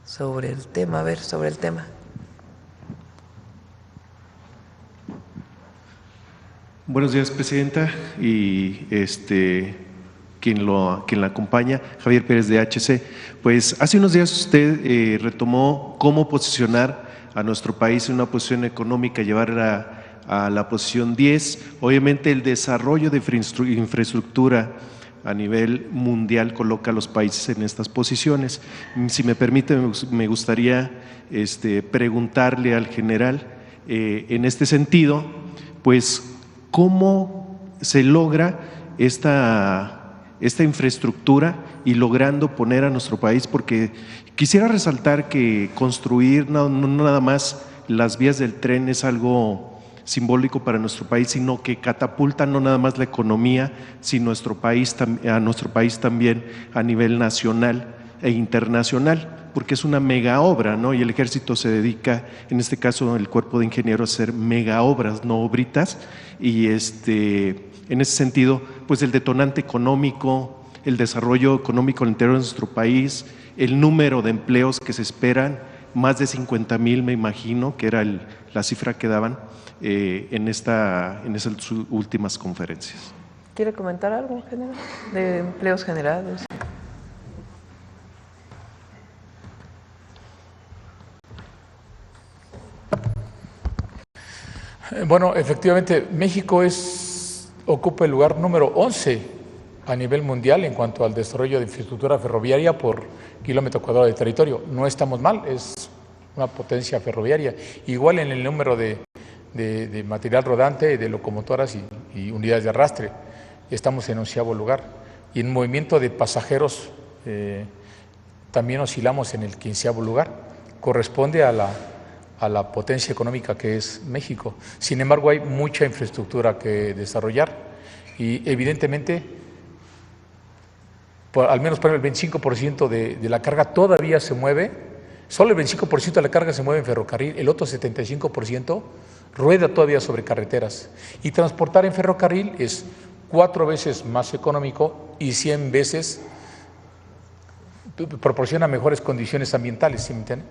sobre el tema. A ver, sobre el tema. Buenos días, Presidenta, y quien la acompaña, Javier Pérez de HC. Pues hace unos días usted retomó cómo posicionar a nuestro país en una posición económica, llevarla a la posición 10. Obviamente el desarrollo de infraestructura a nivel mundial coloca a los países en estas posiciones. Si me permite, me gustaría preguntarle al general en este sentido, pues, ¿cómo se logra esta infraestructura y logrando poner a nuestro país? Porque quisiera resaltar que construir no nada más las vías del tren es algo simbólico para nuestro país, sino que catapulta no nada más la economía, sino a nuestro país también a nivel nacional e internacional, porque es una mega obra, ¿no? Y el ejército se dedica, en este caso el cuerpo de ingenieros, a hacer mega obras, no obritas, y en ese sentido, pues el detonante económico, el desarrollo económico al interior de nuestro país, el número de empleos que se esperan, más de 50,000 me imagino, que era la cifra que daban en esas últimas conferencias. ¿Quiere comentar algo, general, de empleos generados? Bueno, efectivamente, México ocupa el lugar número 11 a nivel mundial en cuanto al desarrollo de infraestructura ferroviaria por kilómetro cuadrado de territorio. No estamos mal, es una potencia ferroviaria. Igual en el número de material rodante, de locomotoras y unidades de arrastre, estamos en 11º lugar. Y en movimiento de pasajeros también oscilamos en el 15º lugar. Corresponde a la potencia económica que es México. Sin embargo, hay mucha infraestructura que desarrollar y evidentemente, al menos para el 25% de la carga todavía se mueve, solo el 25% de la carga se mueve en ferrocarril, el otro 75% rueda todavía sobre carreteras. Y transportar en ferrocarril es 4 veces más económico y 100 veces proporciona mejores condiciones ambientales, ¿sí me entienden?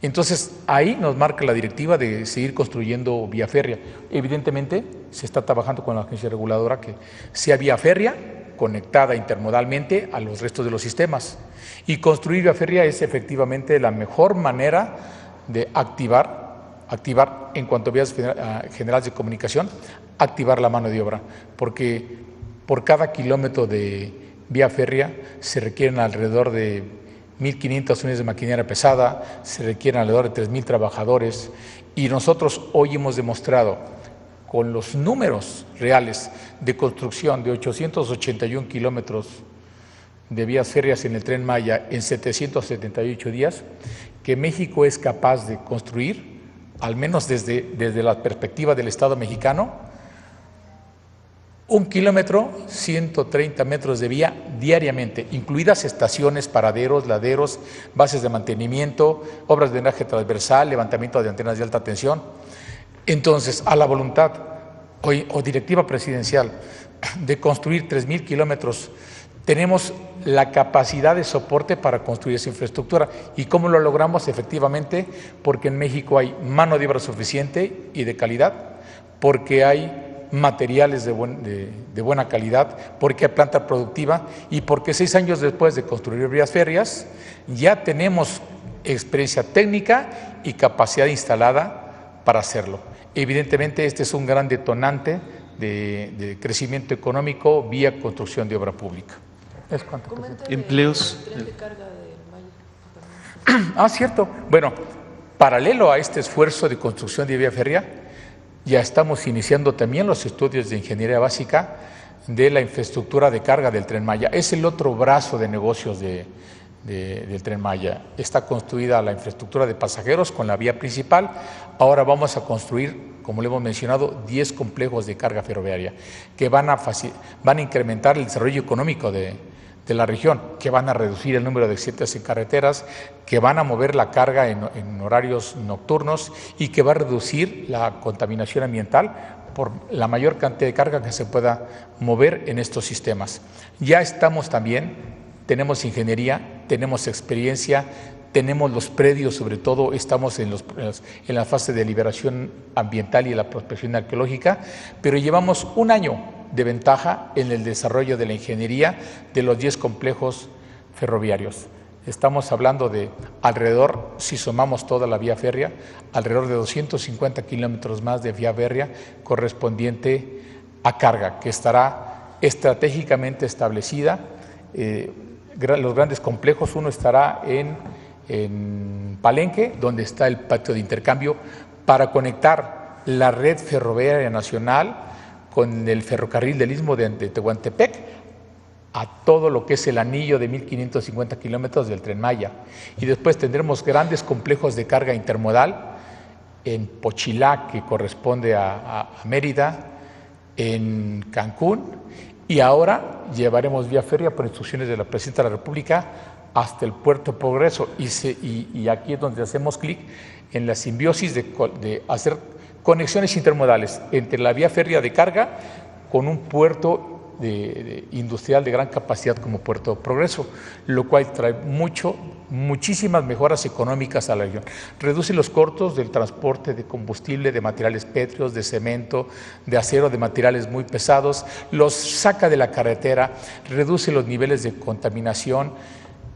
Entonces, ahí nos marca la directiva de seguir construyendo vía férrea. Evidentemente, se está trabajando con la agencia reguladora que sea vía férrea conectada intermodalmente a los restos de los sistemas. Y construir vía férrea es efectivamente la mejor manera de activar en cuanto a vías generales de comunicación, activar la mano de obra, porque por cada kilómetro de vía férrea se requieren alrededor de 1,500 unidades de maquinaria pesada, se requieren alrededor de 3,000 trabajadores y nosotros hoy hemos demostrado con los números reales de construcción de 881 kilómetros de vías férreas en el Tren Maya en 778 días, que México es capaz de construir, al menos desde la perspectiva del Estado mexicano, 1 kilómetro, 130 metros de vía diariamente, incluidas estaciones, paraderos, laderos, bases de mantenimiento, obras de drenaje transversal, levantamiento de antenas de alta tensión. Entonces, a la voluntad o directiva presidencial de construir 3,000 kilómetros, tenemos la capacidad de soporte para construir esa infraestructura. ¿Y cómo lo logramos? Efectivamente, porque en México hay mano de obra suficiente y de calidad, porque hay materiales de buena calidad, porque hay planta productiva y porque 6 años después de construir vías férreas ya tenemos experiencia técnica y capacidad instalada para hacerlo. Evidentemente este es un gran detonante de crecimiento económico vía construcción de obra pública. ¿Es cuánto? Empleos. Cierto. Bueno, paralelo a este esfuerzo de construcción de vía férrea, ya estamos iniciando también los estudios de ingeniería básica de la infraestructura de carga del Tren Maya. Es el otro brazo de negocios del Tren Maya. Está construida la infraestructura de pasajeros con la vía principal. Ahora vamos a construir, como le hemos mencionado, 10 complejos de carga ferroviaria que van a incrementar el desarrollo económico de la región, que van a reducir el número de accidentes en carreteras, que van a mover la carga en horarios nocturnos y que va a reducir la contaminación ambiental por la mayor cantidad de carga que se pueda mover en estos sistemas. Ya estamos también, tenemos ingeniería, tenemos experiencia, tenemos los predios, sobre todo estamos en la fase de liberación ambiental y la prospección arqueológica, pero llevamos un año de ventaja en el desarrollo de la ingeniería de los 10 complejos ferroviarios. Estamos hablando de alrededor, si sumamos toda la vía férrea, alrededor de 250 kilómetros más de vía férrea correspondiente a carga, que estará estratégicamente establecida. Los grandes complejos, uno estará en Palenque, donde está el patio de intercambio, para conectar la red ferroviaria nacional con el ferrocarril del Istmo de Tehuantepec a todo lo que es el anillo de 1.550 kilómetros del Tren Maya. Y después tendremos grandes complejos de carga intermodal en Pochilá, que corresponde a Mérida, en Cancún, y ahora llevaremos vía férrea por instrucciones de la Presidenta de la República hasta el Puerto Progreso. Y aquí es donde hacemos clic en la simbiosis de hacer conexiones intermodales entre la vía férrea de carga con un puerto industrial de gran capacidad como Puerto Progreso, lo cual trae muchísimas mejoras económicas a la región. Reduce los costos del transporte de combustible, de materiales pétreos, de cemento, de acero, de materiales muy pesados, los saca de la carretera, reduce los niveles de contaminación.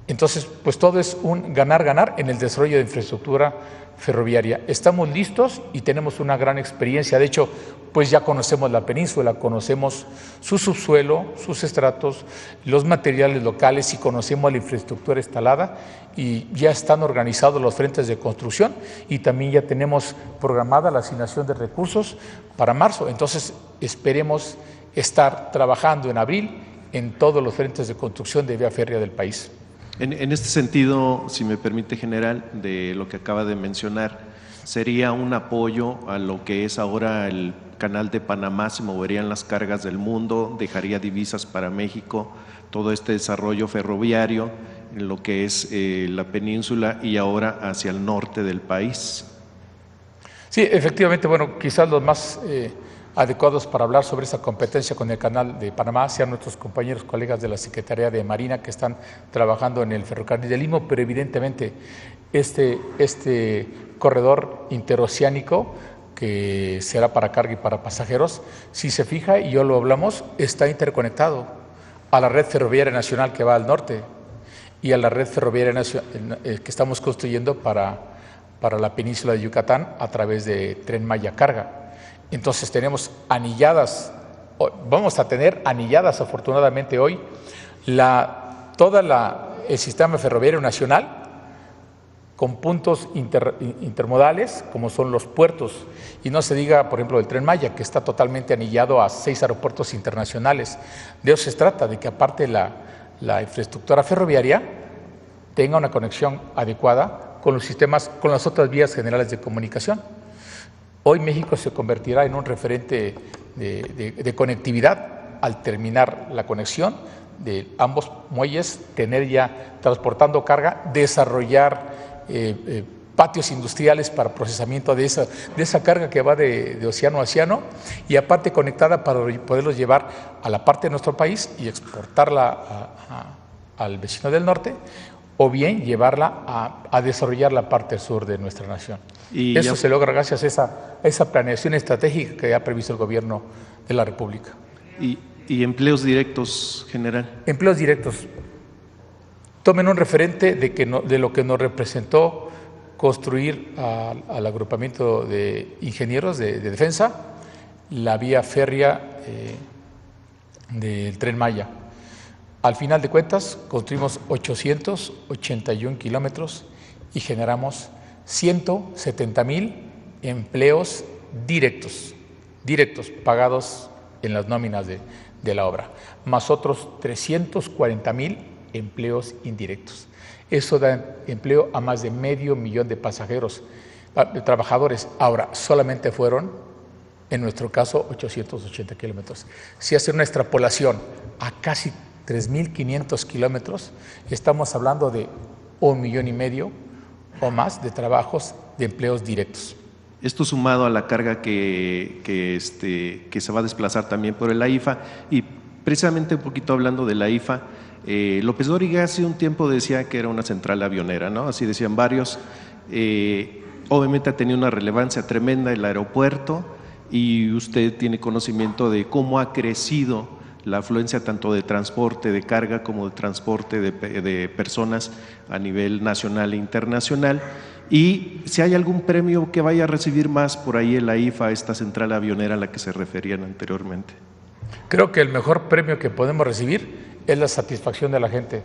Entonces, pues todo es un ganar-ganar en el desarrollo de infraestructura ferroviaria. Estamos listos y tenemos una gran experiencia. De hecho, pues ya conocemos la península, conocemos su subsuelo, sus estratos, los materiales locales y conocemos la infraestructura instalada, y ya están organizados los frentes de construcción y también ya tenemos programada la asignación de recursos para marzo. Entonces, esperemos estar trabajando en abril en todos los frentes de construcción de vía férrea del país. En este sentido, si me permite, general, de lo que acaba de mencionar, ¿sería un apoyo a lo que es ahora el Canal de Panamá? ¿Se moverían las cargas del mundo? ¿Dejaría divisas para México? Todo este desarrollo ferroviario en lo que es la península y ahora hacia el norte del país. Sí, efectivamente, bueno, quizás los más adecuados para hablar sobre esa competencia con el Canal de Panamá sean nuestros compañeros, colegas de la Secretaría de Marina, que están trabajando en el ferrocarril del Istmo, pero evidentemente este corredor interoceánico, que será para carga y para pasajeros, si se fija, y yo lo hablamos, está interconectado a la red ferroviaria nacional que va al norte y a la red ferroviaria nacional que estamos construyendo para la península de Yucatán a través de Tren Maya Carga. Entonces tenemos anilladas, vamos a tener anilladas afortunadamente hoy todo el sistema ferroviario nacional, con puntos intermodales como son los puertos, y no se diga, por ejemplo, el Tren Maya, que está totalmente anillado a 6 aeropuertos internacionales. De eso se trata, de que aparte la infraestructura ferroviaria tenga una conexión adecuada con los sistemas, con las otras vías generales de comunicación. Hoy México se convertirá en un referente de conectividad al terminar la conexión de ambos muelles, tener ya transportando carga, desarrollar patios industriales para procesamiento de esa carga que va de océano a océano, y aparte conectada para poderlos llevar a la parte de nuestro país y exportarla al vecino del norte, o bien llevarla a desarrollar la parte sur de nuestra nación. Y eso se logra gracias a esa planeación estratégica que ha previsto el Gobierno de la República. ¿Y empleos directos, general? Empleos directos. Tomen un referente de lo que nos representó construir al agrupamiento de ingenieros de defensa la vía férrea del Tren Maya. Al final de cuentas, construimos 881 kilómetros y generamos 170,000 empleos directos, pagados en las nóminas de la obra, más otros 340,000 empleos indirectos. Eso da empleo a más de 500,000 de pasajeros, de trabajadores. Ahora, solamente fueron, en nuestro caso, 880 kilómetros. Si hacen una extrapolación a casi 3,500 kilómetros, estamos hablando de 1,5 millones o más de trabajos, de empleos directos. Esto sumado a la carga que se va a desplazar también por el AIFA, y precisamente un poquito hablando de la IFA, López Dóriga hace un tiempo decía que era una central avionera, ¿no? Así decían varios. Obviamente ha tenido una relevancia tremenda el aeropuerto y usted tiene conocimiento de cómo ha crecido la afluencia tanto de transporte de carga como de transporte de personas a nivel nacional e internacional. Y si hay algún premio que vaya a recibir más por ahí en la IFA, esta central avionera a la que se referían anteriormente. Creo que el mejor premio que podemos recibir es la satisfacción de la gente,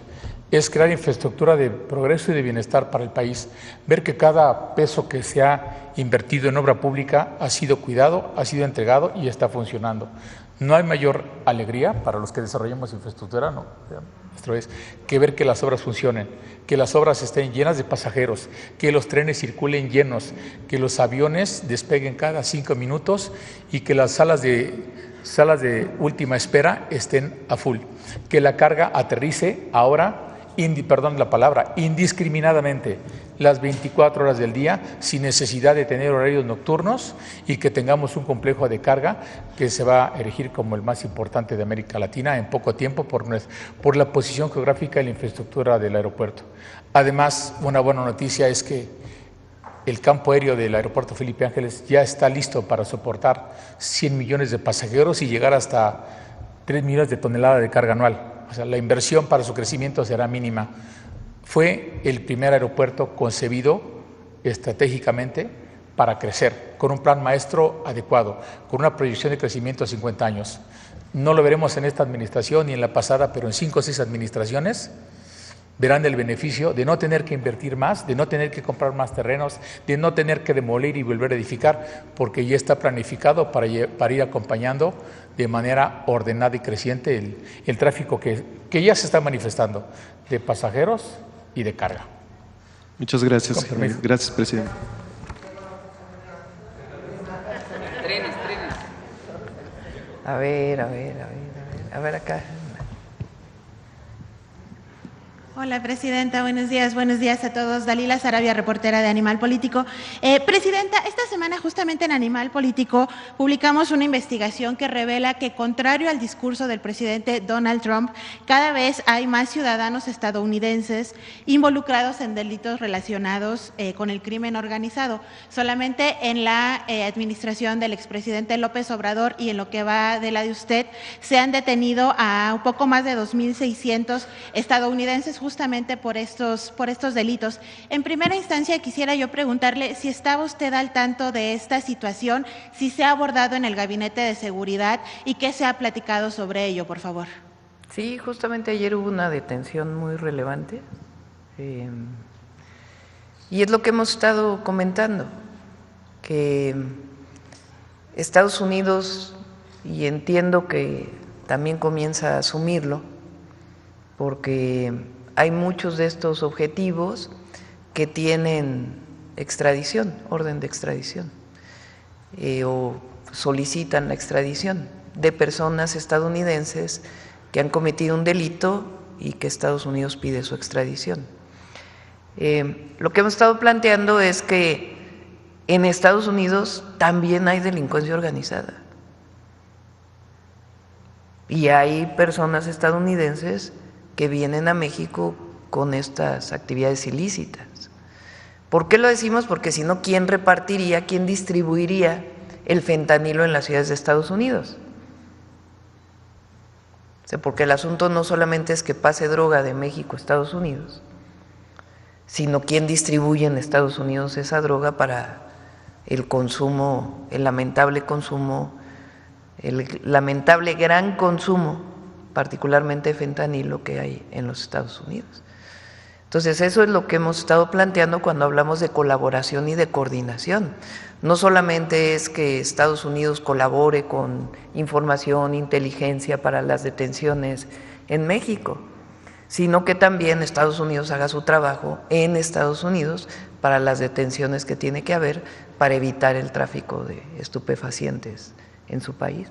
es crear infraestructura de progreso y de bienestar para el país, ver que cada peso que se ha invertido en obra pública ha sido cuidado, ha sido entregado y está funcionando. No hay mayor alegría para los que desarrollamos infraestructura, no, es que ver que las obras funcionen, que las obras estén llenas de pasajeros, que los trenes circulen llenos, que los aviones despeguen cada 5 minutos y que las salas de última espera estén a full, que la carga aterrice ahora, perdón la palabra, indiscriminadamente las 24 horas del día sin necesidad de tener horarios nocturnos y que tengamos un complejo de carga que se va a erigir como el más importante de América Latina en poco tiempo por la posición geográfica y la infraestructura del aeropuerto. Además, una buena noticia es que el campo aéreo del aeropuerto Felipe Ángeles ya está listo para soportar 100 millones de pasajeros y llegar hasta 3 millones de toneladas de carga anual. O sea, la inversión para su crecimiento será mínima. Fue el primer aeropuerto concebido estratégicamente para crecer, con un plan maestro adecuado, con una proyección de crecimiento a 50 años. No lo veremos en esta administración ni en la pasada, pero en 5 o 6 administraciones verán el beneficio de no tener que invertir más, de no tener que comprar más terrenos, de no tener que demoler y volver a edificar, porque ya está planificado para ir acompañando de manera ordenada y creciente el tráfico que ya se está manifestando de pasajeros y de carga. Muchas gracias. Gracias, presidente. Trenes. A ver acá. Hola, Presidenta. Buenos días a todos. Dalila Sarabia, reportera de Animal Político. Presidenta, esta semana justamente en Animal Político publicamos una investigación que revela que, contrario al discurso del presidente Donald Trump, cada vez hay más ciudadanos estadounidenses involucrados en delitos relacionados con el crimen organizado. Solamente en la administración del expresidente López Obrador y en lo que va de la de usted, se han detenido a un poco más de 2,600 estadounidenses justamente por estos delitos. En primera instancia, quisiera yo preguntarle si estaba usted al tanto de esta situación, si se ha abordado en el Gabinete de Seguridad y qué se ha platicado sobre ello, por favor. Sí, justamente ayer hubo una detención muy relevante y es lo que hemos estado comentando, que Estados Unidos, y entiendo que también comienza a asumirlo, porque hay muchos de estos objetivos que tienen extradición, orden de extradición, o solicitan la extradición de personas estadounidenses que han cometido un delito y que Estados Unidos pide su extradición. Lo que hemos estado planteando es que en Estados Unidos también hay delincuencia organizada y hay personas estadounidenses que vienen a México con estas actividades ilícitas. ¿Por qué lo decimos? Porque si no, ¿quién repartiría, quién distribuiría el fentanilo en las ciudades de Estados Unidos? O sea, porque el asunto no solamente es que pase droga de México a Estados Unidos, sino quién distribuye en Estados Unidos esa droga para el consumo, el lamentable consumo, el lamentable gran consumo, particularmente de fentanilo, que hay en los Estados Unidos. Entonces, eso es lo que hemos estado planteando cuando hablamos de colaboración y de coordinación. No solamente es que Estados Unidos colabore con información, inteligencia para las detenciones en México, sino que también Estados Unidos haga su trabajo en Estados Unidos para las detenciones que tiene que haber para evitar el tráfico de estupefacientes en su país.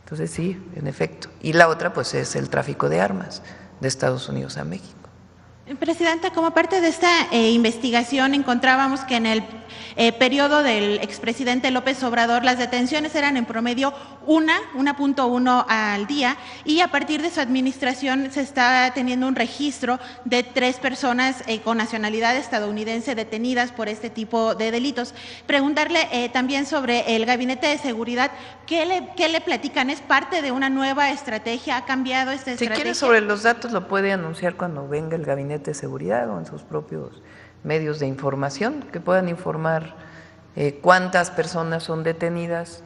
Entonces sí, en efecto. Y la otra pues es el tráfico de armas de Estados Unidos a México. Presidenta, como parte de esta investigación encontrábamos que en el periodo del expresidente López Obrador, las detenciones eran en promedio 1.1 al día, y a partir de su administración se está teniendo un registro de 3 personas con nacionalidad estadounidense detenidas por este tipo de delitos. Preguntarle también sobre el Gabinete de Seguridad, ¿qué le platican? ¿Es parte de una nueva estrategia? ¿Ha cambiado esta estrategia? Si quiere, sobre los datos lo puede anunciar cuando venga el Gabinete de Seguridad o en sus propios medios de información, que puedan informar cuántas personas son detenidas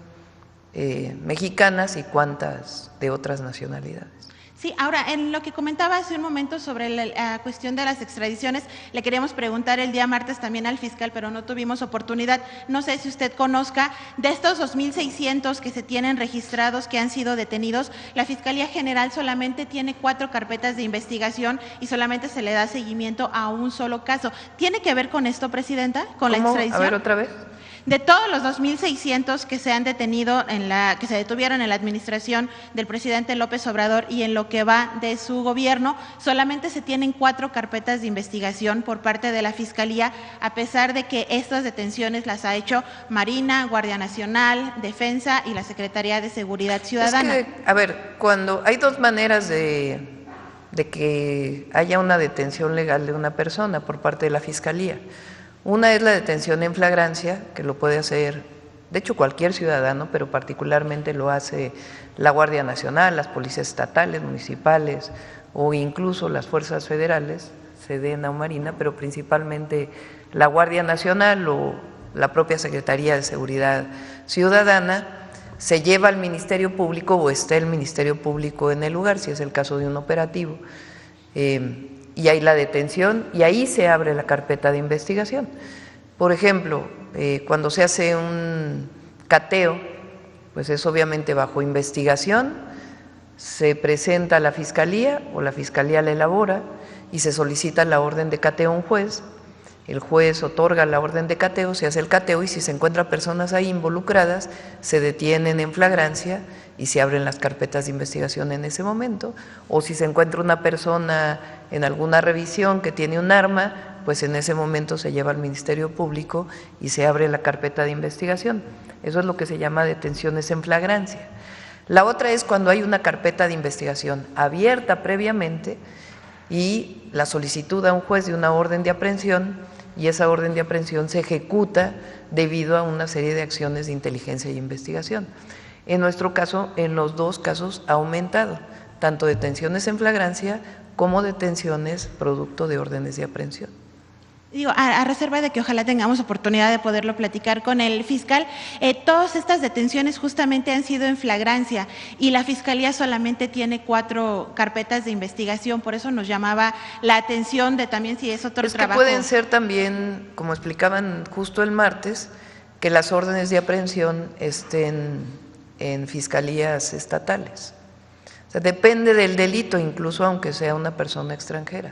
mexicanas y cuántas de otras nacionalidades. Sí, ahora, en lo que comentaba hace un momento sobre la cuestión de las extradiciones, le queríamos preguntar el día martes también al fiscal, pero no tuvimos oportunidad. No sé si usted conozca, de estos 2.600 que se tienen registrados que han sido detenidos, la Fiscalía General solamente tiene 4 carpetas de investigación y solamente se le da seguimiento a un solo caso. ¿Tiene que ver con esto, Presidenta? ¿Con la extradición? A ver, otra vez. De todos los 2.600 que se han detenido, que se detuvieron en la administración del presidente López Obrador y en lo que va de su gobierno, solamente se tienen 4 carpetas de investigación por parte de la Fiscalía, a pesar de que estas detenciones las ha hecho Marina, Guardia Nacional, Defensa y la Secretaría de Seguridad Ciudadana. Es que, a ver, cuando hay 2 maneras de que haya una detención legal de una persona por parte de la Fiscalía. Una es la detención en flagrancia, que lo puede hacer, de hecho, cualquier ciudadano, pero particularmente lo hace la Guardia Nacional, las policías estatales, municipales o incluso las fuerzas federales, Sedena o Marina, pero principalmente la Guardia Nacional o la propia Secretaría de Seguridad Ciudadana. Se lleva al Ministerio Público o está el Ministerio Público en el lugar, si es el caso de un operativo. Y hay la detención y ahí se abre la carpeta de investigación. Por ejemplo, cuando se hace un cateo, pues es obviamente bajo investigación, se presenta a la Fiscalía o la Fiscalía la elabora y se solicita la orden de cateo a un juez. El juez otorga la orden de cateo, se hace el cateo y si se encuentran personas ahí involucradas, se detienen en flagrancia y se abren las carpetas de investigación en ese momento. O si se encuentra una persona en alguna revisión que tiene un arma, pues en ese momento se lleva al Ministerio Público y se abre la carpeta de investigación. Eso es lo que se llama detenciones en flagrancia. La otra es cuando hay una carpeta de investigación abierta previamente y la solicitud a un juez de una orden de aprehensión, y esa orden de aprehensión se ejecuta debido a una serie de acciones de inteligencia y investigación. En nuestro caso, en los 2 casos ha aumentado, tanto detenciones en flagrancia como detenciones producto de órdenes de aprehensión. Digo, a reserva de que ojalá tengamos oportunidad de poderlo platicar con el fiscal, todas estas detenciones justamente han sido en flagrancia y la Fiscalía solamente tiene 4 carpetas de investigación, por eso nos llamaba la atención de también si es otro trabajo. Que pueden ser también, como explicaban justo el martes, que las órdenes de aprehensión estén en fiscalías estatales. O sea, depende del delito, incluso aunque sea una persona extranjera.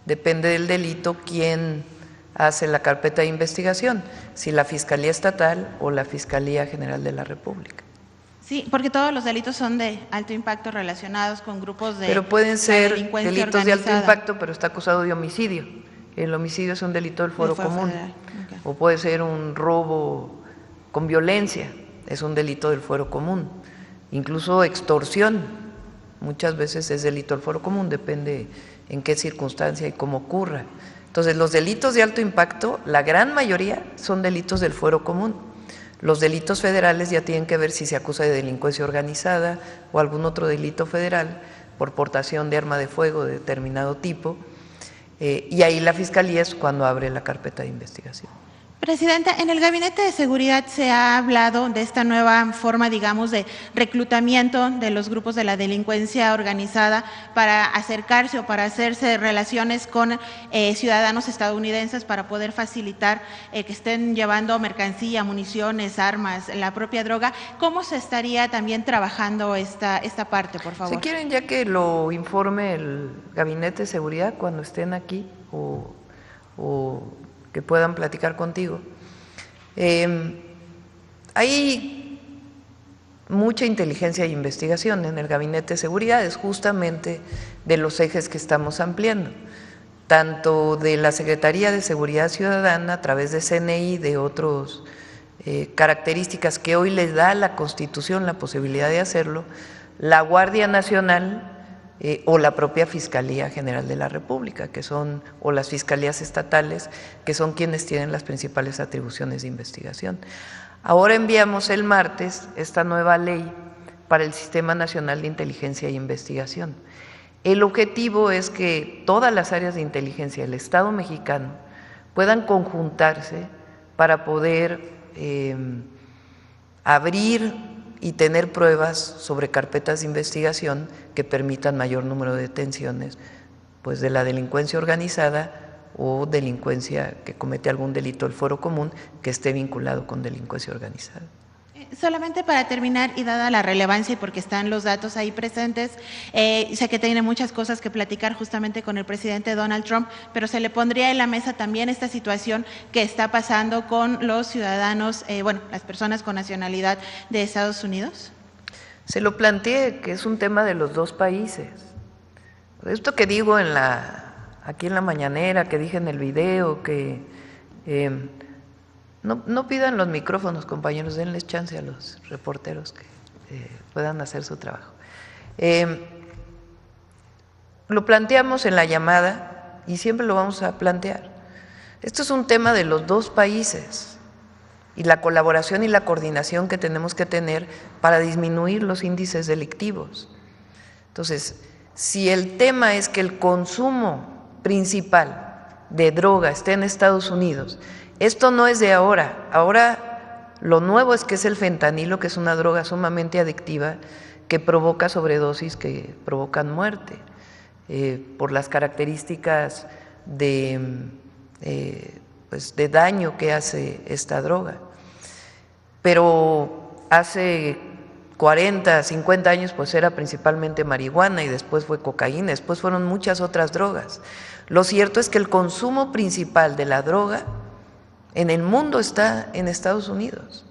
Depende del delito quién hace la carpeta de investigación, si la Fiscalía Estatal o la Fiscalía General de la República. Sí, porque todos los delitos son de alto impacto relacionados con grupos de Pero pueden ser delitos organizada. de alto impacto, pero está acusado de homicidio. El homicidio es un delito del fuero común. Okay. O puede ser un robo con violencia, es un delito del fuero común. Incluso extorsión, muchas veces es delito del fuero común, depende en qué circunstancia y cómo ocurra. Entonces, los delitos de alto impacto, la gran mayoría son delitos del fuero común. Los delitos federales ya tienen que ver si se acusa de delincuencia organizada o algún otro delito federal por portación de arma de fuego de determinado tipo, y ahí la Fiscalía es cuando abre la carpeta de investigación. Presidenta, en el Gabinete de Seguridad se ha hablado de esta nueva forma, digamos, de reclutamiento de los grupos de la delincuencia organizada para acercarse o para hacerse relaciones con ciudadanos estadounidenses para poder facilitar que estén llevando mercancía, municiones, armas, la propia droga. ¿Cómo se estaría también trabajando esta parte, por favor? Si quieren, ya que lo informe el Gabinete de Seguridad cuando estén aquí o que puedan platicar contigo. Hay mucha inteligencia e investigación en el Gabinete de Seguridad, es justamente de los ejes que estamos ampliando. tanto de la Secretaría de Seguridad Ciudadana a través de CNI, de otras características que hoy les da la Constitución la posibilidad de hacerlo, la Guardia Nacional o la propia Fiscalía General de la República, que son, o las fiscalías estatales, que son quienes tienen las principales atribuciones de investigación. Ahora enviamos el martes esta nueva ley para el Sistema Nacional de Inteligencia e Investigación. El objetivo es que todas las áreas de inteligencia del Estado mexicano puedan conjuntarse para poder abrir y tener pruebas sobre carpetas de investigación que permitan mayor número de detenciones, pues, de la delincuencia organizada o delincuencia que comete algún delito del fuero común que esté vinculado con delincuencia organizada. Solamente para terminar, y dada la relevancia y porque están los datos ahí presentes, sé que tiene muchas cosas que platicar justamente con el presidente Donald Trump, pero se le pondría en la mesa también esta situación que está pasando con los ciudadanos, las personas con nacionalidad de Estados Unidos. Se lo planteé, que es un tema de los dos países. Esto que digo aquí en la mañanera, que dije en el video, que no pidan los micrófonos, compañeros, denles chance a los reporteros que puedan hacer su trabajo. Lo planteamos en la llamada y siempre lo vamos a plantear. Esto es un tema de los dos países y la colaboración y la coordinación que tenemos que tener para disminuir los índices delictivos. Entonces, si el tema es que el consumo principal de droga esté en Estados Unidos, esto no es de ahora. Ahora lo nuevo es que es el fentanilo, que es una droga sumamente adictiva que provoca sobredosis, que provocan muerte, por las características de daño que hace esta droga. Pero hace 40, 50 años pues era principalmente marihuana y después fue cocaína, después fueron muchas otras drogas. Lo cierto es que el consumo principal de la droga en el mundo está en Estados Unidos.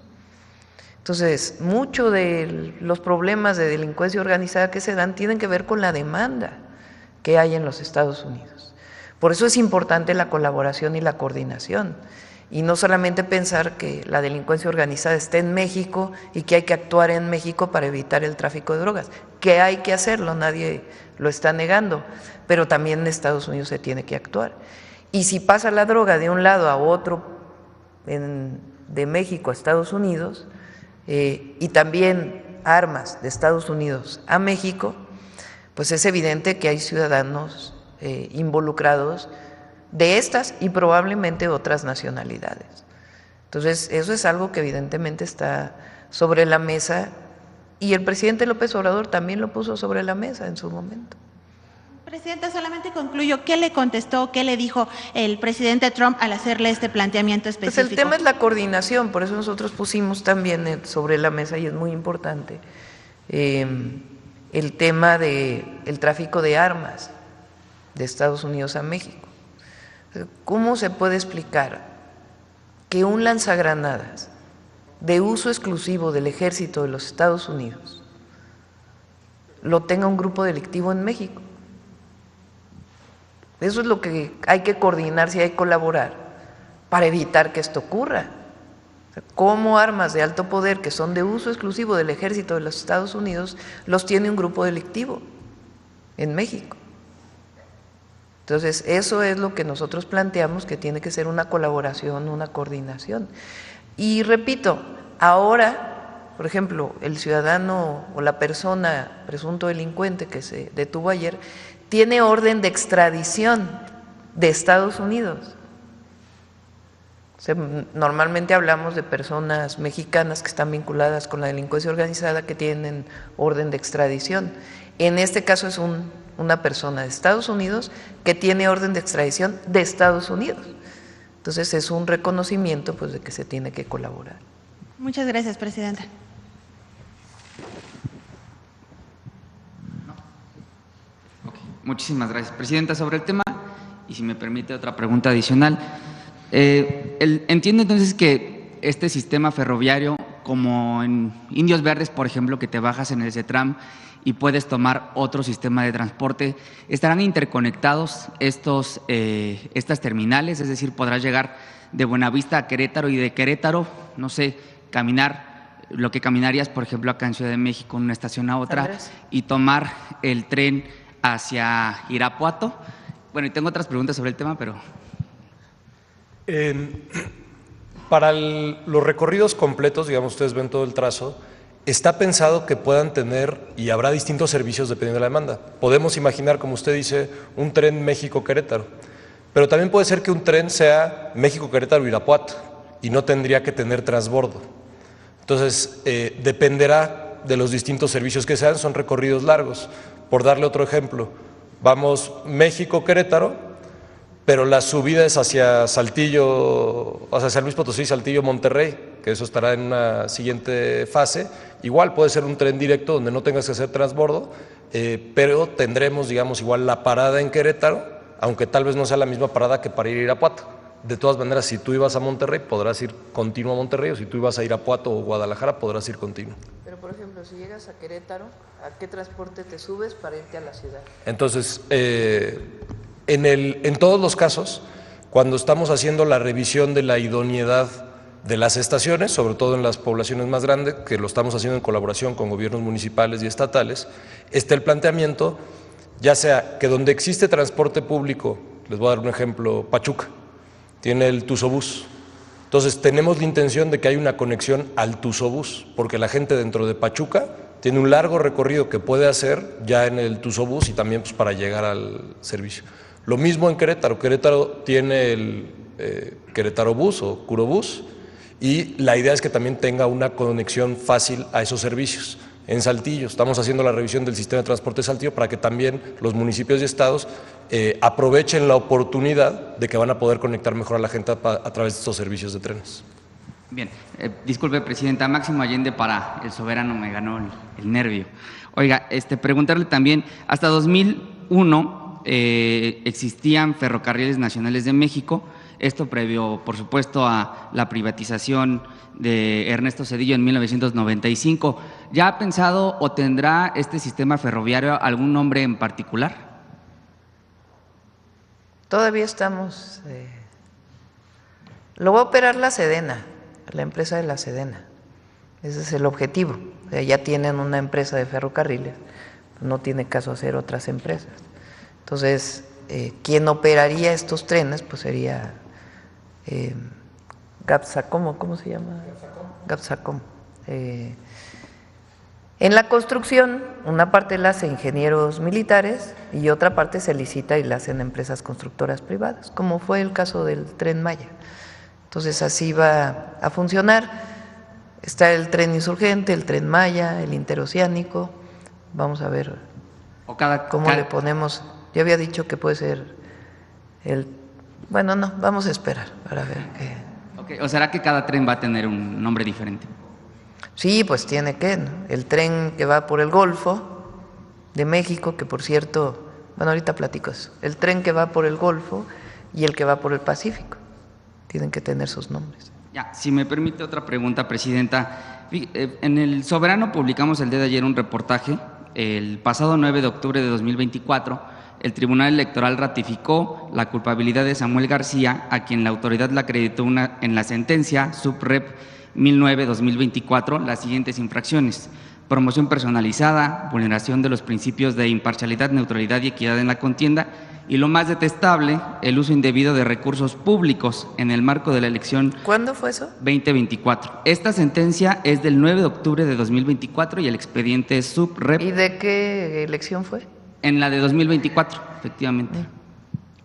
Entonces, muchos de los problemas de delincuencia organizada que se dan tienen que ver con la demanda que hay en los Estados Unidos. Por eso es importante la colaboración y la coordinación, y no solamente pensar que la delincuencia organizada está en México y que hay que actuar en México para evitar el tráfico de drogas, que hay que hacerlo, nadie lo está negando, pero también en Estados Unidos se tiene que actuar. Y si pasa la droga de un lado a otro, de México a Estados Unidos, y también armas de Estados Unidos a México, pues es evidente que hay ciudadanos involucrados de estas y probablemente otras nacionalidades. Entonces, eso es algo que evidentemente está sobre la mesa y el presidente López Obrador también lo puso sobre la mesa en su momento. Presidenta, solamente concluyo, ¿qué le contestó, qué le dijo el presidente Trump al hacerle este planteamiento específico? Pues el tema es la coordinación, por eso nosotros pusimos también sobre la mesa, y es muy importante, el tema del tráfico de armas de Estados Unidos a México. ¿Cómo se puede explicar que un lanzagranadas de uso exclusivo del ejército de los Estados Unidos lo tenga un grupo delictivo en México? Eso es lo que hay que coordinarse y hay que colaborar para evitar que esto ocurra. O sea, ¿cómo armas de alto poder que son de uso exclusivo del ejército de los Estados Unidos los tiene un grupo delictivo en México? Entonces, eso es lo que nosotros planteamos, que tiene que ser una colaboración, una coordinación. Y repito, ahora, por ejemplo, el ciudadano o la persona presunto delincuente que se detuvo ayer tiene orden de extradición de Estados Unidos. O sea, normalmente hablamos de personas mexicanas que están vinculadas con la delincuencia organizada que tienen orden de extradición. En este caso es una persona de Estados Unidos que tiene orden de extradición de Estados Unidos. Entonces es un reconocimiento pues de que se tiene que colaborar. Muchas gracias, presidenta. Muchísimas gracias, presidenta. Sobre el tema, y si me permite otra pregunta adicional, entiendo entonces que este sistema ferroviario, como en Indios Verdes, por ejemplo, que te bajas en el CETRAM y puedes tomar otro sistema de transporte. ¿Estarán interconectados estas terminales? Es decir, podrás llegar de Buenavista a Querétaro y de Querétaro, no sé, caminar lo que caminarías, por ejemplo, acá en Ciudad de México, en una estación a otra, Andrés, y tomar el tren hacia Irapuato. Bueno, y tengo otras preguntas sobre el tema, pero… Para los recorridos completos, digamos, ustedes ven todo el trazo, está pensado que puedan tener, y habrá distintos servicios dependiendo de la demanda. Podemos imaginar, como usted dice, un tren México-Querétaro, pero también puede ser que un tren sea México-Querétaro-Irapuato y no tendría que tener transbordo. Entonces, dependerá de los distintos servicios que sean, son recorridos largos. Por darle otro ejemplo, vamos México-Querétaro, pero la subida es hacia Saltillo, hacia San Luis Potosí, Saltillo, Monterrey, que eso estará en una siguiente fase. Igual puede ser un tren directo donde no tengas que hacer transbordo, pero tendremos, digamos, igual la parada en Querétaro, aunque tal vez no sea la misma parada que para ir a Irapuato. De todas maneras, si tú ibas a Monterrey, podrás ir continuo a Monterrey, o si tú ibas a Irapuato o Guadalajara, podrás ir continuo. pero por ejemplo, si llegas a Querétaro, ¿a qué transporte te subes para irte a la ciudad? Entonces, en todos los casos, cuando estamos haciendo la revisión de la idoneidad de las estaciones, sobre todo en las poblaciones más grandes, que lo estamos haciendo en colaboración con gobiernos municipales y estatales, está el planteamiento, ya sea que donde existe transporte público, les voy a dar un ejemplo, Pachuca, tiene el Tuzobús. Entonces tenemos la intención de que haya una conexión al Tuzobús, porque la gente dentro de Pachuca tiene un largo recorrido que puede hacer ya en el Tuzobús y también pues, para llegar al servicio. Lo mismo en Querétaro. Querétaro tiene el Querétaro Bus o Curobús, y la idea es que también tenga una conexión fácil a esos servicios. En Saltillo estamos haciendo la revisión del sistema de transporte de Saltillo para que también los municipios y estados aprovechen la oportunidad de que van a poder conectar mejor a la gente a través de estos servicios de trenes. Bien, disculpe, Presidenta, Máximo Allende para El Soberano, me ganó el nervio. Oiga, preguntarle también, hasta 2001 existían ferrocarriles nacionales de México, esto previo, por supuesto, a la privatización de Ernesto Zedillo en 1995. ¿Ya ha pensado o tendrá este sistema ferroviario algún nombre en particular? Todavía estamos… lo va a operar la Sedena, la empresa de la Sedena. Ese es el objetivo. O sea, ya tienen una empresa de ferrocarriles, no tiene caso hacer otras empresas. Entonces, quien operaría estos trenes, pues sería Gapsacom, ¿cómo se llama? Gapsacom. En la construcción, una parte la hacen ingenieros militares y otra parte se licita y la hacen empresas constructoras privadas, como fue el caso del Tren Maya. Entonces, así va a funcionar. Está el Tren Insurgente, el Tren Maya, el Interoceánico. Vamos a ver cómo le ponemos. Yo había dicho que puede ser el… Bueno, no, vamos a esperar para ver qué… Okay, ¿o será que cada tren va a tener un nombre diferente? Sí, pues tiene que, ¿no? El tren que va por el Golfo de México, que por cierto, bueno, ahorita platico eso. El tren que va por el Golfo y el que va por el Pacífico. Tienen que tener sus nombres. Ya, si me permite otra pregunta, Presidenta. En El Soberano publicamos el día de ayer un reportaje. El pasado 9 de octubre de 2024, el Tribunal Electoral ratificó la culpabilidad de Samuel García, a quien la autoridad le acreditó en la sentencia Subrep 1009-2024 las siguientes infracciones: promoción personalizada, vulneración de los principios de imparcialidad, neutralidad y equidad en la contienda, y lo más detestable, el uso indebido de recursos públicos en el marco de la elección. ¿Cuándo fue eso? 2024. Esta sentencia es del 9 de octubre de 2024 y el expediente es Subrep. ¿Y de qué elección fue? En la de 2024, efectivamente.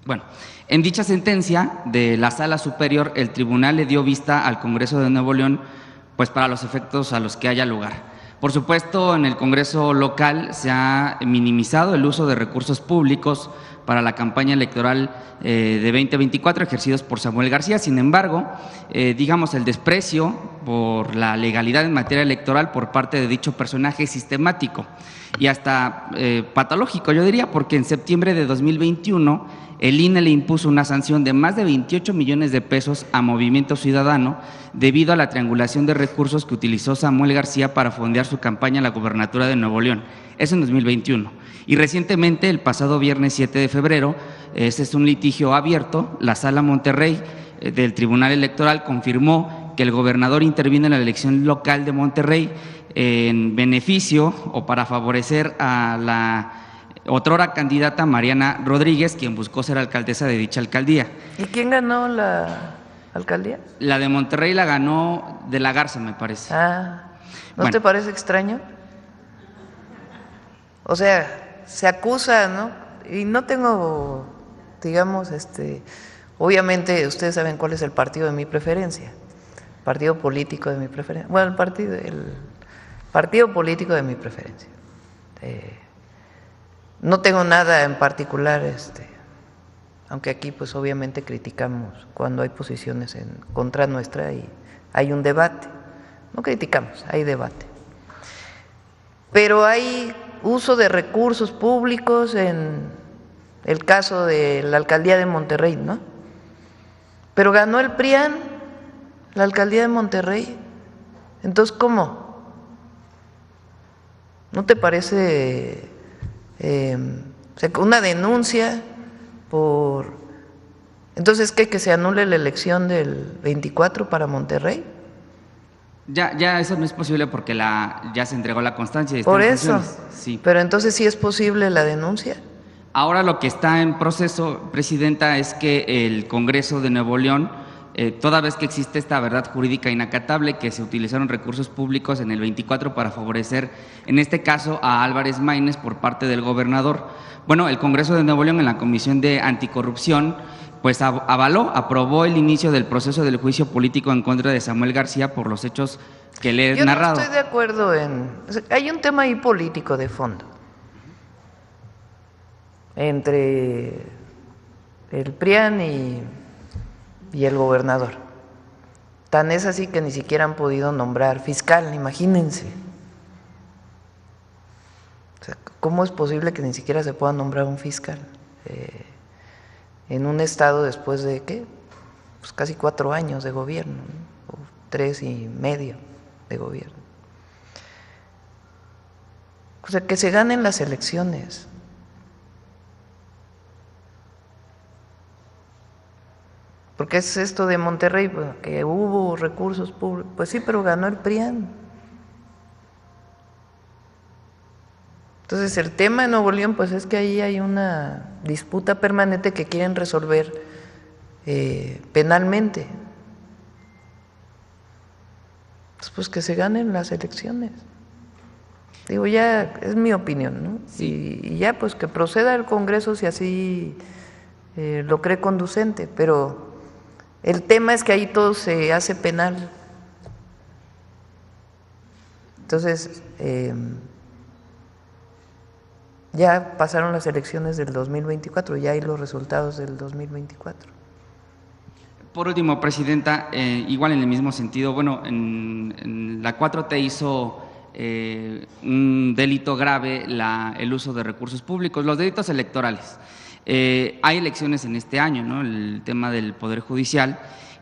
Bueno, en dicha sentencia de la Sala Superior, el tribunal le dio vista al Congreso de Nuevo León, pues para los efectos a los que haya lugar. Por supuesto, en el Congreso local se ha minimizado el uso de recursos públicos para la campaña electoral de 2024 ejercidos por Samuel García. Sin embargo, digamos, el desprecio por la legalidad en materia electoral por parte de dicho personaje es sistemático y hasta patológico, yo diría, porque en septiembre de 2021 el INE le impuso una sanción de más de 28 millones de pesos a Movimiento Ciudadano debido a la triangulación de recursos que utilizó Samuel García para fondear su campaña a la gubernatura de Nuevo León. Eso en 2021. Y recientemente, el pasado viernes 7 de febrero, este es un litigio abierto, la Sala Monterrey del Tribunal Electoral confirmó que el gobernador intervino en la elección local de Monterrey en beneficio o para favorecer a la otrora candidata Mariana Rodríguez, quien buscó ser alcaldesa de dicha alcaldía. ¿Y quién ganó la alcaldía? La de Monterrey la ganó De la Garza, me parece. Ah, ¿no Bueno. te parece extraño? O sea, se acusa, ¿no? Y no tengo, digamos, obviamente ustedes saben cuál es el partido de mi preferencia, partido político de mi preferencia. Bueno, el partido político de mi preferencia. No tengo nada en particular, aunque aquí pues obviamente criticamos cuando hay posiciones en contra nuestra y hay un debate. No criticamos, hay debate. Pero hay uso de recursos públicos en el caso de la alcaldía de Monterrey, ¿no? Pero ganó el PRIAN la alcaldía de Monterrey. Entonces, ¿cómo? ¿No te parece una denuncia por… Entonces, ¿qué? ¿Que se anule la elección del 24 para Monterrey? Ya eso no es posible porque ya se entregó la constancia. Y está Por en eso. funciones. Sí. Pero entonces sí es posible la denuncia. Ahora lo que está en proceso, Presidenta, es que el Congreso de Nuevo León, toda vez que existe esta verdad jurídica inacatable, que se utilizaron recursos públicos en el 24 para favorecer, en este caso, a Álvarez Maínez por parte del gobernador. Bueno, el Congreso de Nuevo León en la Comisión de Anticorrupción pues aprobó el inicio del proceso del juicio político en contra de Samuel García por los hechos que le he narrado. Yo no estoy de acuerdo hay un tema ahí político de fondo entre el PRIAN y el gobernador. Tan es así que ni siquiera han podido nombrar fiscal, imagínense. O sea, ¿cómo es posible que ni siquiera se pueda nombrar un fiscal en un estado después de ¿qué? Pues casi 4 años de gobierno, ¿no? O 3.5 de gobierno. O sea, que se ganen las elecciones. Porque es esto de Monterrey, pues, que hubo recursos públicos. Pues sí, pero ganó el PRIAN. Entonces el tema de Nuevo León pues es que ahí hay una disputa permanente que quieren resolver penalmente. Pues que se ganen las elecciones. Digo, ya es mi opinión, ¿no? Sí. Y ya pues que proceda el Congreso si así lo cree conducente, pero el tema es que ahí todo se hace penal. Entonces, ya pasaron las elecciones del 2024, ya hay los resultados del 2024. Por último, Presidenta, igual en el mismo sentido, bueno, en la 4T hizo un delito grave el uso de recursos públicos, los delitos electorales. Hay elecciones en este año, ¿no? El tema del Poder Judicial,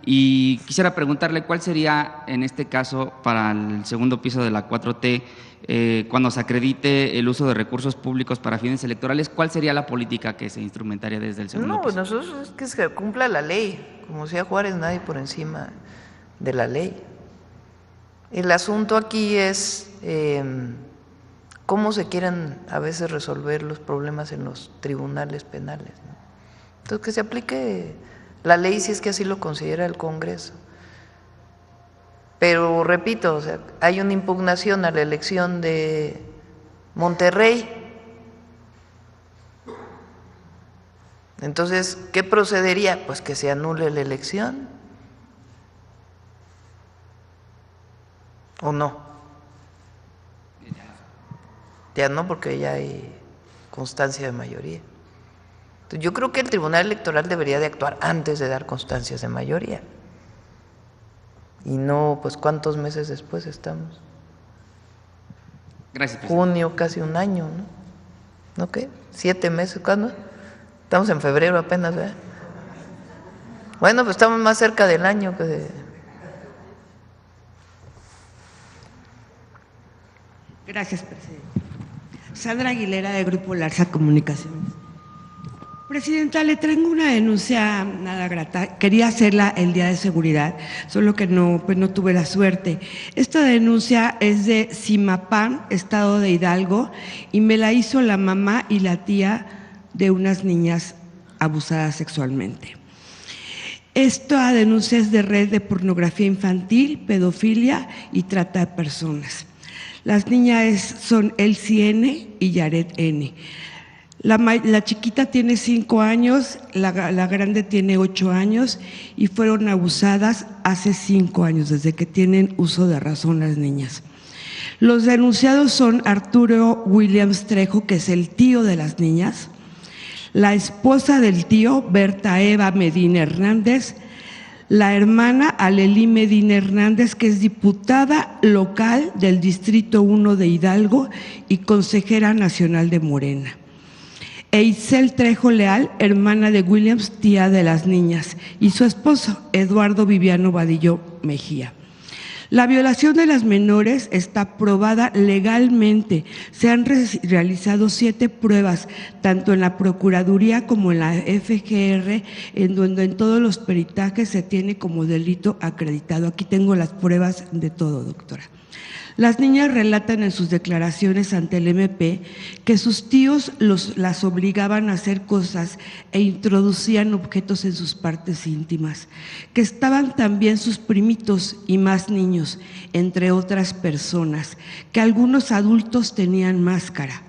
y quisiera preguntarle cuál sería, en este caso, para el segundo piso de la 4T, cuando se acredite el uso de recursos públicos para fines electorales, ¿cuál sería la política que se instrumentaría desde el segundo No, piso? nosotros es que se cumpla la ley, como decía Juárez, nadie por encima de la ley. El asunto aquí es cómo se quieren a veces resolver los problemas en los tribunales penales, ¿no? Entonces que se aplique la ley si es que así lo considera el Congreso. Pero repito, o sea, hay una impugnación a la elección de Monterrey. Entonces, ¿qué procedería? Pues que se anule la elección. ¿O no? Ya no, porque ya hay constancia de mayoría. Entonces, yo creo que el Tribunal Electoral debería de actuar antes de dar constancias de mayoría. Y no, pues, ¿cuántos meses después estamos? Gracias, Presidenta. Junio, casi un año, ¿no? ¿No qué? 7 meses, ¿cuándo? Estamos en febrero apenas, ¿verdad? Bueno, pues estamos más cerca del año que de... Gracias, presidente. Sandra Aguilera, de Grupo Larsa Comunicaciones. Presidenta, le traigo una denuncia nada grata. Quería hacerla el día de seguridad, solo que no tuve la suerte. Esta denuncia es de Zimapán, estado de Hidalgo, y me la hizo la mamá y la tía de unas niñas abusadas sexualmente. Esta denuncia es de red de pornografía infantil, pedofilia y trata de personas. Las niñas son Elsie N. y Yaret N. La chiquita tiene 5 años, la grande tiene 8 años y fueron abusadas hace 5 años, desde que tienen uso de razón las niñas. Los denunciados son Arturo Williams Trejo, que es el tío de las niñas, la esposa del tío, Berta Eva Medina Hernández, la hermana Alelí Medina Hernández, que es diputada local del Distrito 1 de Hidalgo y consejera nacional de Morena. E Itzel Trejo Leal, hermana de Williams, tía de las niñas, y su esposo, Eduardo Viviano Vadillo Mejía. La violación de las menores está probada legalmente. Se han realizado 7 pruebas, tanto en la Procuraduría como en la FGR, en donde en todos los peritajes se tiene como delito acreditado. Aquí tengo las pruebas de todo, doctora. Las niñas relatan en sus declaraciones ante el MP que sus tíos las obligaban a hacer cosas e introducían objetos en sus partes íntimas, que estaban también sus primitos y más niños, entre otras personas, que algunos adultos tenían máscara.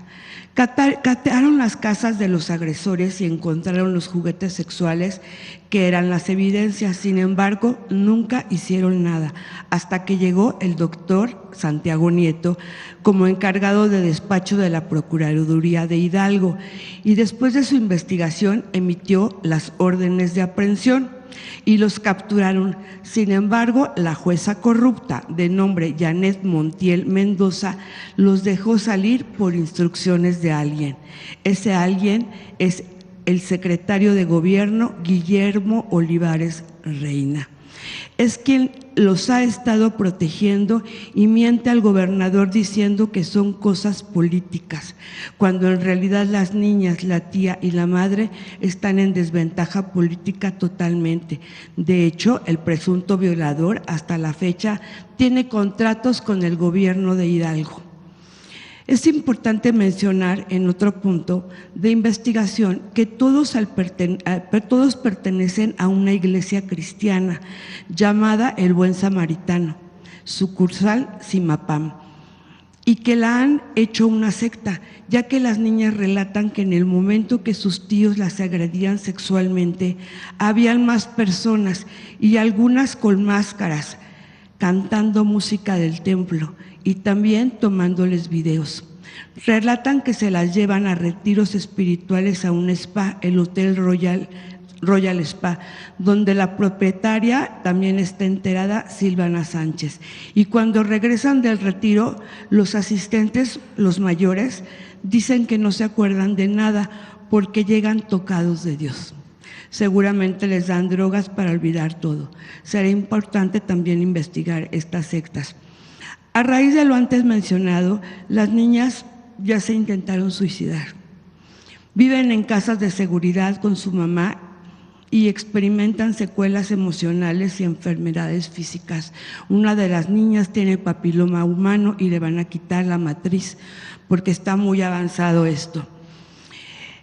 Catearon las casas de los agresores y encontraron los juguetes sexuales que eran las evidencias. Sin embargo, nunca hicieron nada hasta que llegó el doctor Santiago Nieto como encargado de despacho de la Procuraduría de Hidalgo y después de su investigación emitió las órdenes de aprehensión y los capturaron. Sin embargo, la jueza corrupta de nombre Janet Montiel Mendoza los dejó salir por instrucciones de alguien. Ese alguien es el secretario de Gobierno, Guillermo Olivares Reina. Es quien los ha estado protegiendo y miente al gobernador diciendo que son cosas políticas, cuando en realidad las niñas, la tía y la madre están en desventaja política totalmente. De hecho, el presunto violador hasta la fecha tiene contratos con el gobierno de Hidalgo. Es importante mencionar en otro punto de investigación que todos pertenecen a una iglesia cristiana llamada El Buen Samaritano, sucursal Zimapán, y que la han hecho una secta, ya que las niñas relatan que en el momento que sus tíos las agredían sexualmente, habían más personas y algunas con máscaras, cantando música del templo y también tomándoles videos. Relatan que se las llevan a retiros espirituales a un spa, el Hotel Royal Spa, donde la propietaria también está enterada, Silvana Sánchez. Y cuando regresan del retiro, los asistentes, los mayores, dicen que no se acuerdan de nada porque llegan tocados de Dios. Seguramente les dan drogas para olvidar todo. Será importante también investigar estas sectas. A raíz de lo antes mencionado, las niñas ya se intentaron suicidar. Viven en casas de seguridad con su mamá y experimentan secuelas emocionales y enfermedades físicas. Una de las niñas tiene papiloma humano y le van a quitar la matriz porque está muy avanzado esto.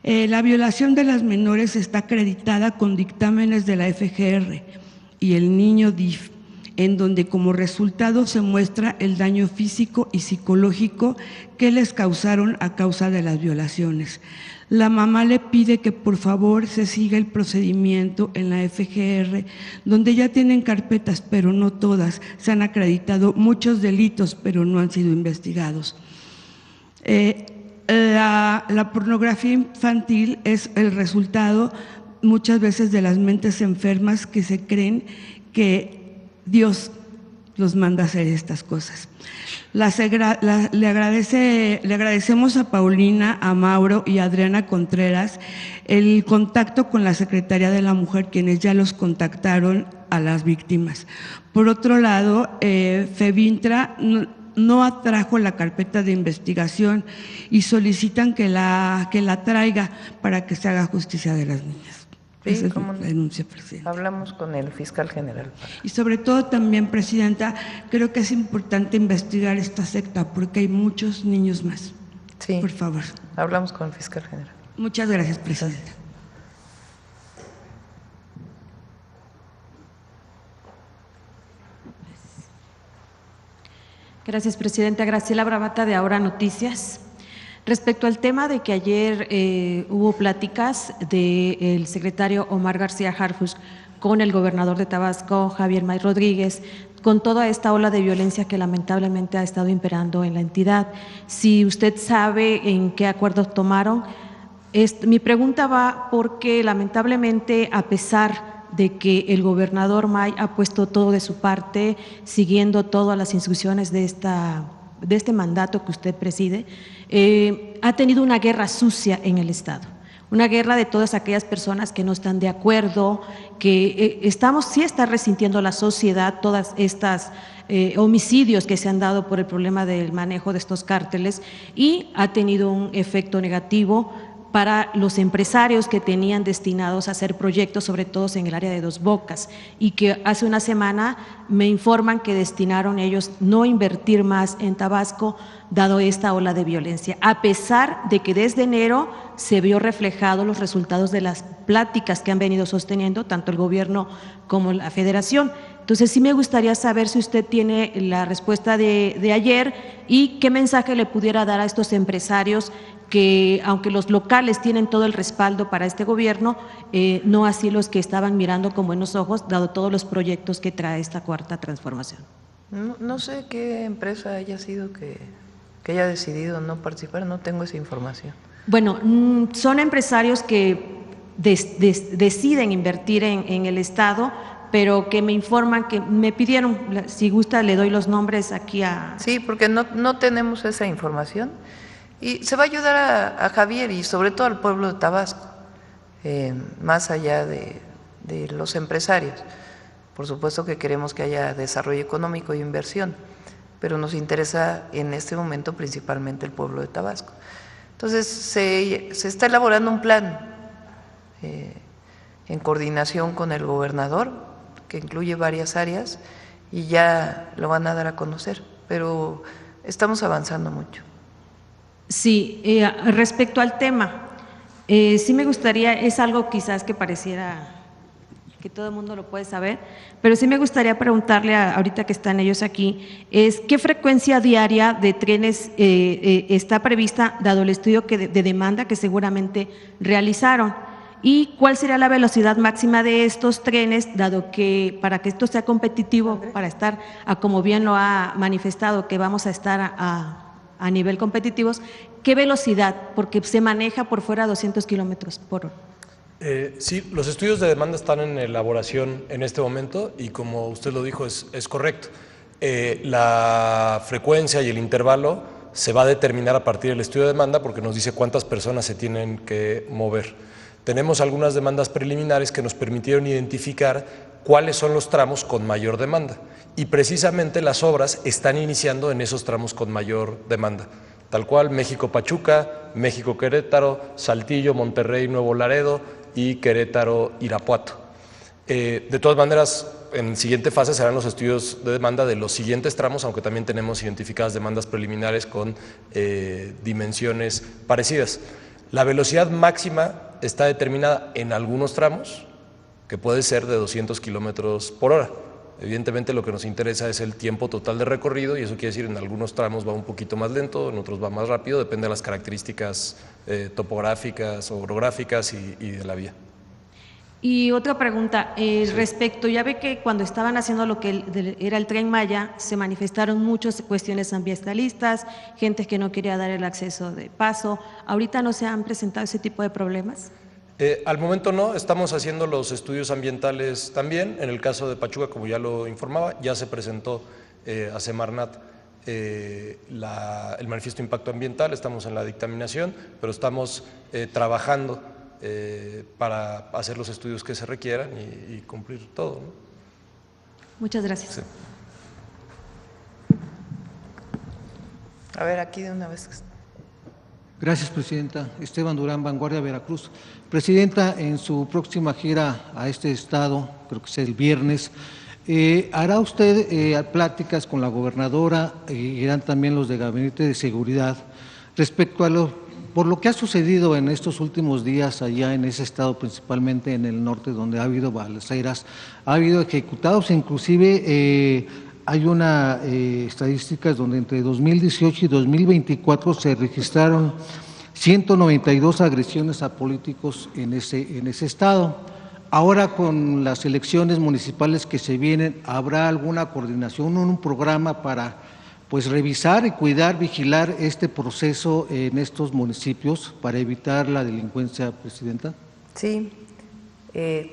La violación de las menores está acreditada con dictámenes de la FGR y el niño DIF, en donde como resultado se muestra el daño físico y psicológico que les causaron a causa de las violaciones. La mamá le pide que por favor se siga el procedimiento en la FGR, donde ya tienen carpetas, pero no todas. Se han acreditado muchos delitos, pero no han sido investigados. La pornografía infantil es el resultado muchas veces de las mentes enfermas que se creen que Dios los manda a hacer estas cosas. Le agradecemos a Paulina, a Mauro y a Adriana Contreras el contacto con la Secretaría de la Mujer, quienes ya los contactaron a las víctimas. Por otro lado, FEBINTRA no atrajo la carpeta de investigación y solicitan que la traiga para que se haga justicia de las niñas. Sí, Esa es la denuncia, Presidenta. Hablamos con el fiscal general. Y sobre todo también, Presidenta, creo que es importante investigar esta secta porque hay muchos niños más. Sí. Por favor. Hablamos con el fiscal general. Muchas gracias, Presidenta. Gracias, Presidenta. Graciela Bravata, de Ahora Noticias. Respecto al tema de que ayer hubo pláticas del secretario Omar García Harfuch con el gobernador de Tabasco, Javier May Rodríguez, con toda esta ola de violencia que lamentablemente ha estado imperando en la entidad. Si usted sabe en qué acuerdos tomaron, mi pregunta va porque lamentablemente, a pesar de que el gobernador May ha puesto todo de su parte, siguiendo todas las instrucciones de este mandato que usted preside, ha tenido una guerra sucia en el Estado, una guerra de todas aquellas personas que no están de acuerdo, que sí está resintiendo la sociedad todas estas homicidios que se han dado por el problema del manejo de estos cárteles, y ha tenido un efecto negativo para los empresarios que tenían destinados a hacer proyectos, sobre todo en el área de Dos Bocas, y que hace una semana me informan que destinaron ellos no invertir más en Tabasco, dado esta ola de violencia, a pesar de que desde enero se vio reflejado los resultados de las pláticas que han venido sosteniendo tanto el gobierno como la federación. Entonces sí me gustaría saber si usted tiene la respuesta de ayer y qué mensaje le pudiera dar a estos empresarios que, aunque los locales tienen todo el respaldo para este gobierno, no así los que estaban mirando con buenos ojos, dado todos los proyectos que trae esta cuarta transformación. No sé qué empresa haya sido que haya decidido no participar, no tengo esa información. Bueno, son empresarios que deciden invertir en el Estado, pero que me informan que me pidieron, si gusta le doy los nombres aquí a… Sí, porque no tenemos esa información. Y se va a ayudar a Javier y sobre todo al pueblo de Tabasco, más allá de los empresarios. Por supuesto que queremos que haya desarrollo económico e inversión, pero nos interesa en este momento principalmente el pueblo de Tabasco. Entonces se está elaborando un plan en coordinación con el gobernador, que incluye varias áreas, y ya lo van a dar a conocer, pero estamos avanzando mucho. Sí, respecto al tema, sí me gustaría, es algo quizás que pareciera que todo el mundo lo puede saber, pero sí me gustaría preguntarle, ahorita que están ellos aquí, ¿qué frecuencia diaria de trenes está prevista, dado el estudio de demanda que seguramente realizaron? ¿Y cuál sería la velocidad máxima de estos trenes, dado que para que esto sea competitivo, para estar, como bien lo ha manifestado, que vamos a estar a nivel competitivos, ¿qué velocidad? Porque se maneja por fuera 200 kilómetros por hora. Sí, los estudios de demanda están en elaboración en este momento y como usted lo dijo es correcto. La frecuencia y el intervalo se va a determinar a partir del estudio de demanda porque nos dice cuántas personas se tienen que mover. Tenemos algunas demandas preliminares que nos permitieron identificar cuáles son los tramos con mayor demanda y precisamente las obras están iniciando en esos tramos con mayor demanda, tal cual México-Pachuca, México-Querétaro, Saltillo, Monterrey, Nuevo Laredo y Querétaro-Irapuato. De todas maneras, en siguiente fase serán los estudios de demanda de los siguientes tramos, aunque también tenemos identificadas demandas preliminares con dimensiones parecidas. La velocidad máxima está determinada en algunos tramos, que puede ser de 200 kilómetros por hora. Evidentemente lo que nos interesa es el tiempo total de recorrido y eso quiere decir en algunos tramos va un poquito más lento, en otros va más rápido, depende de las características topográficas, orográficas y de la vía. Y otra pregunta, respecto, ya ve que cuando estaban haciendo lo que era el Tren Maya, se manifestaron muchas cuestiones ambientalistas, gente que no quería dar el acceso de paso. ¿Ahorita no se han presentado ese tipo de problemas? Al momento no, estamos haciendo los estudios ambientales también. En el caso de Pachuca, como ya lo informaba, ya se presentó a Semarnat el manifiesto de impacto ambiental, estamos en la dictaminación, pero estamos trabajando para hacer los estudios que se requieran y cumplir todo, ¿no? Muchas gracias. Sí. A ver, aquí de una vez. Gracias, Presidenta. Esteban Durán, Vanguardia, Veracruz. Presidenta, en su próxima gira a este estado, creo que es el viernes, ¿hará usted pláticas con la gobernadora y irán también los de Gabinete de Seguridad respecto a por lo que ha sucedido en estos últimos días allá en ese estado, principalmente en el norte, donde ha habido balaceras, ha habido ejecutados, inclusive hay una estadísticas donde entre 2018 y 2024 se registraron 192 agresiones a políticos en ese estado. Ahora, con las elecciones municipales que se vienen, ¿habrá alguna coordinación, un programa para pues revisar y cuidar, vigilar este proceso en estos municipios para evitar la delincuencia, Presidenta? Sí,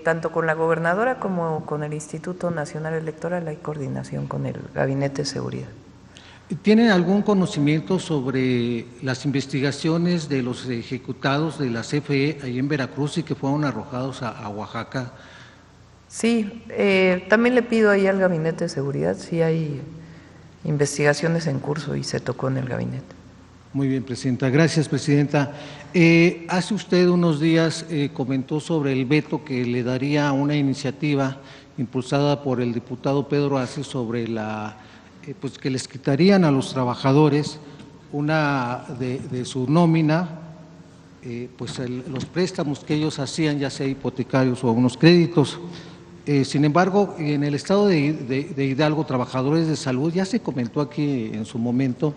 tanto con la gobernadora como con el Instituto Nacional Electoral hay coordinación con el Gabinete de Seguridad. ¿Tienen algún conocimiento sobre las investigaciones de los ejecutados de la CFE ahí en Veracruz y que fueron arrojados a Oaxaca? Sí, también le pido ahí al Gabinete de Seguridad si hay investigaciones en curso y se tocó en el gabinete. Muy bien, Presidenta. Gracias, Presidenta. Hace usted unos días comentó sobre el veto que le daría a una iniciativa impulsada por el diputado Pedro Ace sobre pues que les quitarían a los trabajadores una de su nómina, pues los préstamos que ellos hacían, ya sea hipotecarios o unos créditos. Sin embargo, en el estado de Hidalgo, trabajadores de salud, ya se comentó aquí en su momento,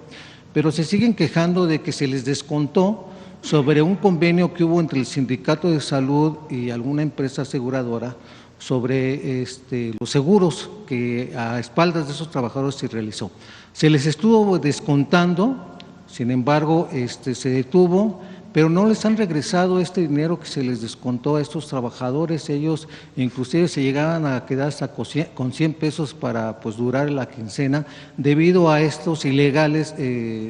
pero se siguen quejando de que se les descontó sobre un convenio que hubo entre el Sindicato de Salud y alguna empresa aseguradora sobre los seguros que a espaldas de esos trabajadores se realizó. Se les estuvo descontando, sin embargo, se detuvo, pero no les han regresado este dinero que se les descontó a estos trabajadores. Ellos inclusive se llegaban a quedar hasta con 100 pesos para pues durar la quincena debido a estos ilegales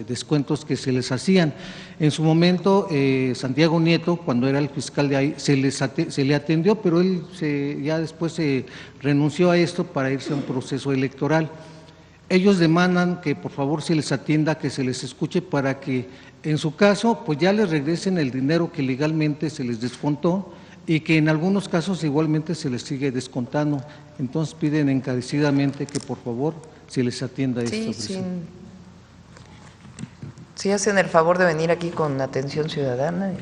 descuentos que se les hacían. En su momento, Santiago Nieto, cuando era el fiscal de ahí, se le atendió, pero él ya después se renunció a esto para irse a un proceso electoral. Ellos demandan que por favor se les atienda, que se les escuche para que en su caso pues ya les regresen el dinero que legalmente se les descontó y que en algunos casos igualmente se les sigue descontando. Entonces piden encarecidamente que por favor se les atienda esto. Sí, hacen el favor de venir aquí con atención ciudadana y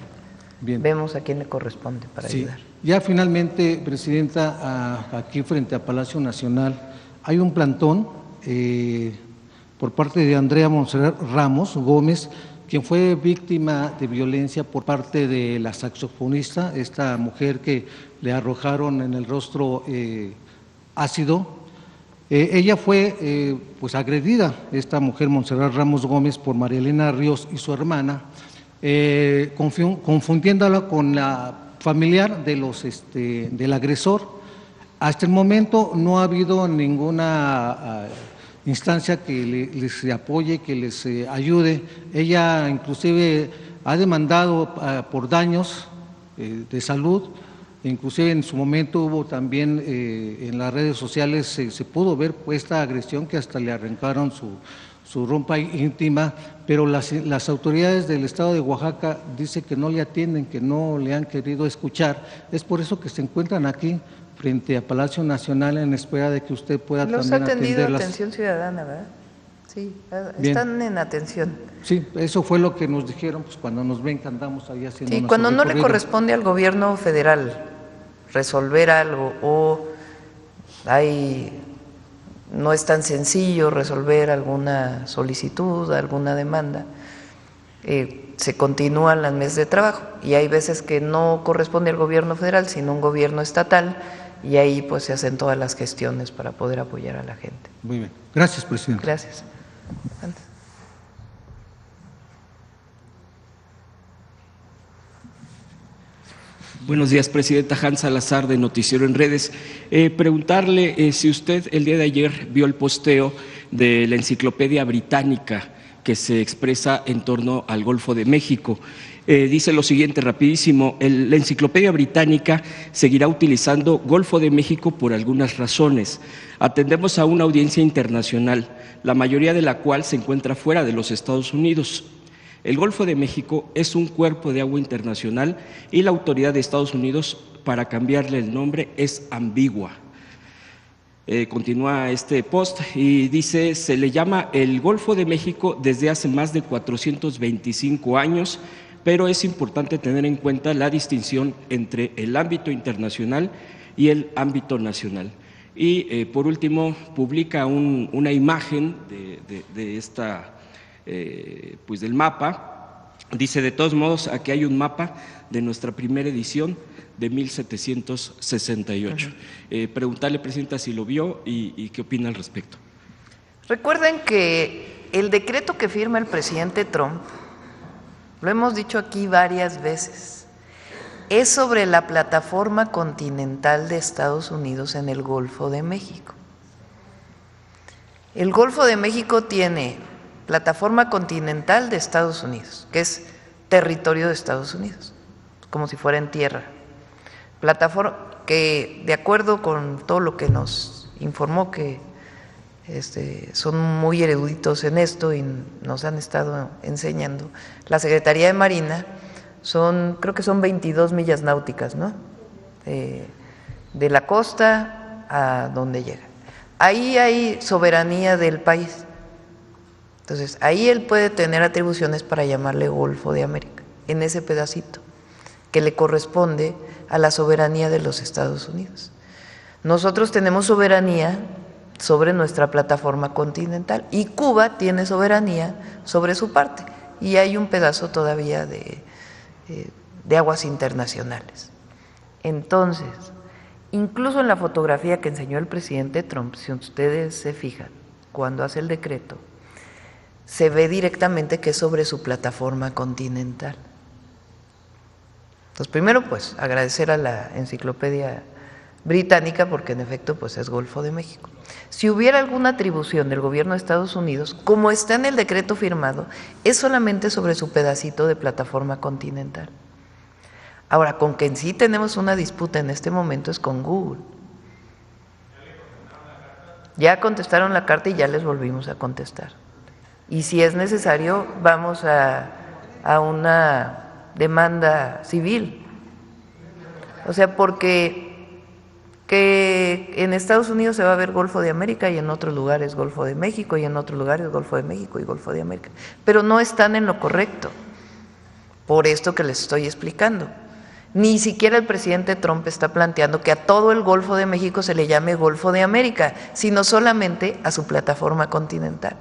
Bien. Vemos a quién le corresponde para ayudar. Ya finalmente, Presidenta, aquí frente a Palacio Nacional hay un plantón por parte de Andrea Montserrat Ramos Gómez, quien fue víctima de violencia por parte de la saxofonista, esta mujer que le arrojaron en el rostro ácido. Ella fue pues agredida, esta mujer Montserrat Ramos Gómez, por María Elena Ríos y su hermana, confundiéndola con la familiar de del agresor. Hasta el momento no ha habido ninguna instancia que les apoye, que les ayude. Ella inclusive ha demandado por daños de salud, inclusive en su momento hubo también en las redes sociales se pudo ver esta agresión que hasta le arrancaron su ropa íntima, pero las autoridades del estado de Oaxaca dicen que no le atienden, que no le han querido escuchar. Es por eso que se encuentran aquí frente a Palacio Nacional en espera de que usted pueda Los también ha atendido atenderlas. atención ciudadana, ¿verdad? Sí, Bien. están en atención. Sí, eso fue lo que nos dijeron pues, cuando nos ven que andamos ahí haciendo. Sí, nuestro cuando no le recorrido. corresponde al gobierno federal resolver algo o no es tan sencillo resolver alguna solicitud, alguna demanda, se continúan las mesas de trabajo y hay veces que no corresponde al gobierno federal sino un gobierno estatal y ahí pues se hacen todas las gestiones para poder apoyar a la gente. Muy bien, gracias, presidente. Gracias. Buenos días, presidenta. Hans Salazar, de Noticiero en Redes. Preguntarle si usted el día de ayer vio el posteo de la Enciclopedia Británica que se expresa en torno al Golfo de México. Dice lo siguiente, rapidísimo: la Enciclopedia Británica seguirá utilizando Golfo de México por algunas razones. Atendemos a una audiencia internacional, la mayoría de la cual se encuentra fuera de los Estados Unidos. El Golfo de México es un cuerpo de agua internacional y la autoridad de Estados Unidos para cambiarle el nombre es ambigua. Continúa este post y dice: se le llama el Golfo de México desde hace más de 425 años, pero es importante tener en cuenta la distinción entre el ámbito internacional y el ámbito nacional. Y por último, publica una imagen de esta, pues del mapa. Dice: de todos modos, aquí hay un mapa de nuestra primera edición de 1768. Preguntarle, presidenta, si lo vio y qué opina al respecto. Recuerden que el decreto que firma el presidente Trump, lo hemos dicho aquí varias veces, es sobre la plataforma continental de Estados Unidos en el Golfo de México. El Golfo de México tiene plataforma continental de Estados Unidos, que es territorio de Estados Unidos, como si fuera en tierra. Plataforma que, de acuerdo con todo lo que nos informó, que son muy eruditos en esto y nos han estado enseñando, la Secretaría de Marina, creo que son 22 millas náuticas, ¿no? De la costa a donde llega. Ahí hay soberanía del país. Entonces, ahí él puede tener atribuciones para llamarle Golfo de América, en ese pedacito, que le corresponde a la soberanía de los Estados Unidos. Nosotros tenemos soberanía sobre nuestra plataforma continental y Cuba tiene soberanía sobre su parte, y hay un pedazo todavía de aguas internacionales. Entonces, incluso en la fotografía que enseñó el presidente Trump, si ustedes se fijan, cuando hace el decreto, se ve directamente que es sobre su plataforma continental. Entonces, primero, pues, agradecer a la Enciclopedia Británica, porque en efecto, pues, es Golfo de México. Si hubiera alguna atribución del gobierno de Estados Unidos, como está en el decreto firmado, es solamente sobre su pedacito de plataforma continental. Ahora, con quien sí tenemos una disputa en este momento es con Google. Ya contestaron la carta y ya les volvimos a contestar. Y si es necesario, vamos a una demanda civil. O sea, porque que en Estados Unidos se va a ver Golfo de América y en otros lugares Golfo de México y en otros lugares Golfo de México y Golfo de América. Pero no están en lo correcto, por esto que les estoy explicando. Ni siquiera el presidente Trump está planteando que a todo el Golfo de México se le llame Golfo de América, sino solamente a su plataforma continental.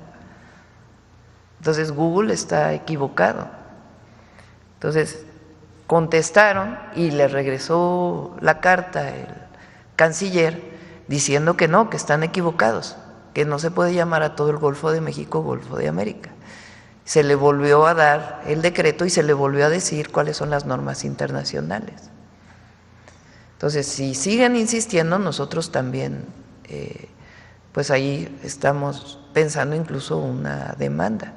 Entonces Google está equivocado. Entonces contestaron y le regresó la carta el canciller diciendo que no, que están equivocados, que no se puede llamar a todo el Golfo de México Golfo de América. Se le volvió a dar el decreto y se le volvió a decir cuáles son las normas internacionales. Entonces, si siguen insistiendo, nosotros también, pues ahí estamos pensando incluso una demanda,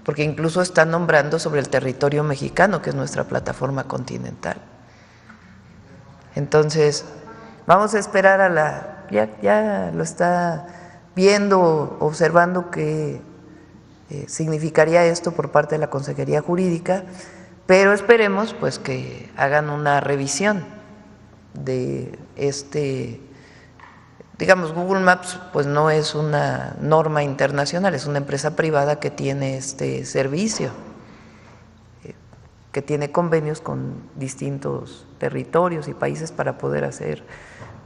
porque incluso están nombrando sobre el territorio mexicano, que es nuestra plataforma continental. Entonces, vamos a esperar a ya lo está viendo, observando qué significaría esto por parte de la Consejería Jurídica, pero esperemos pues que hagan una revisión de digamos, Google Maps pues no es una norma internacional, es una empresa privada que tiene este servicio, que tiene convenios con distintos territorios y países para poder hacer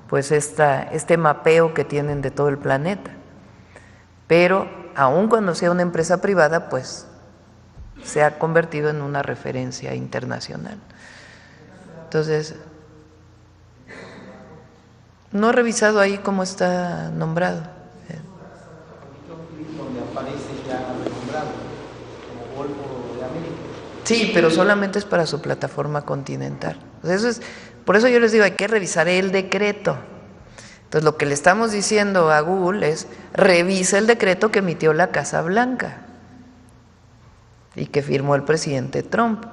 pues este mapeo que tienen de todo el planeta. Pero aun cuando sea una empresa privada, pues se ha convertido en una referencia internacional. Entonces, no he revisado ahí cómo está nombrado. Donde aparece ya nombrado como Golfo de América. Sí, pero solamente es para su plataforma continental. Eso es Por eso yo les digo, hay que revisar el decreto. Entonces, lo que le estamos diciendo a Google es, revisa el decreto que emitió la Casa Blanca y que firmó el presidente Trump.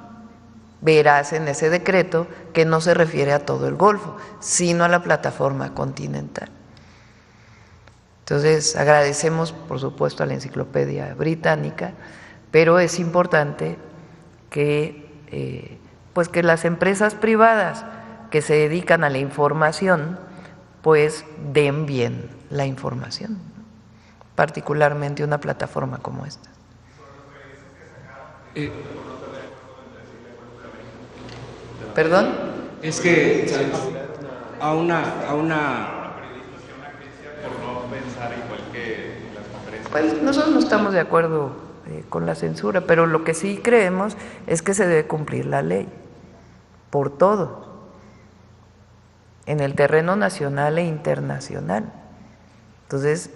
Verás en ese decreto que no se refiere a todo el Golfo, sino a la plataforma continental. Entonces, agradecemos, por supuesto, a la Enciclopedia Británica, pero es importante que, pues que las empresas privadas que se dedican a la información, pues den bien la información, ¿no? Particularmente una plataforma como esta. ¿Perdón? Es que a una Pues nosotros no estamos de acuerdo con la censura, pero lo que sí creemos es que se debe cumplir la ley por todo, en el terreno nacional e internacional. Entonces,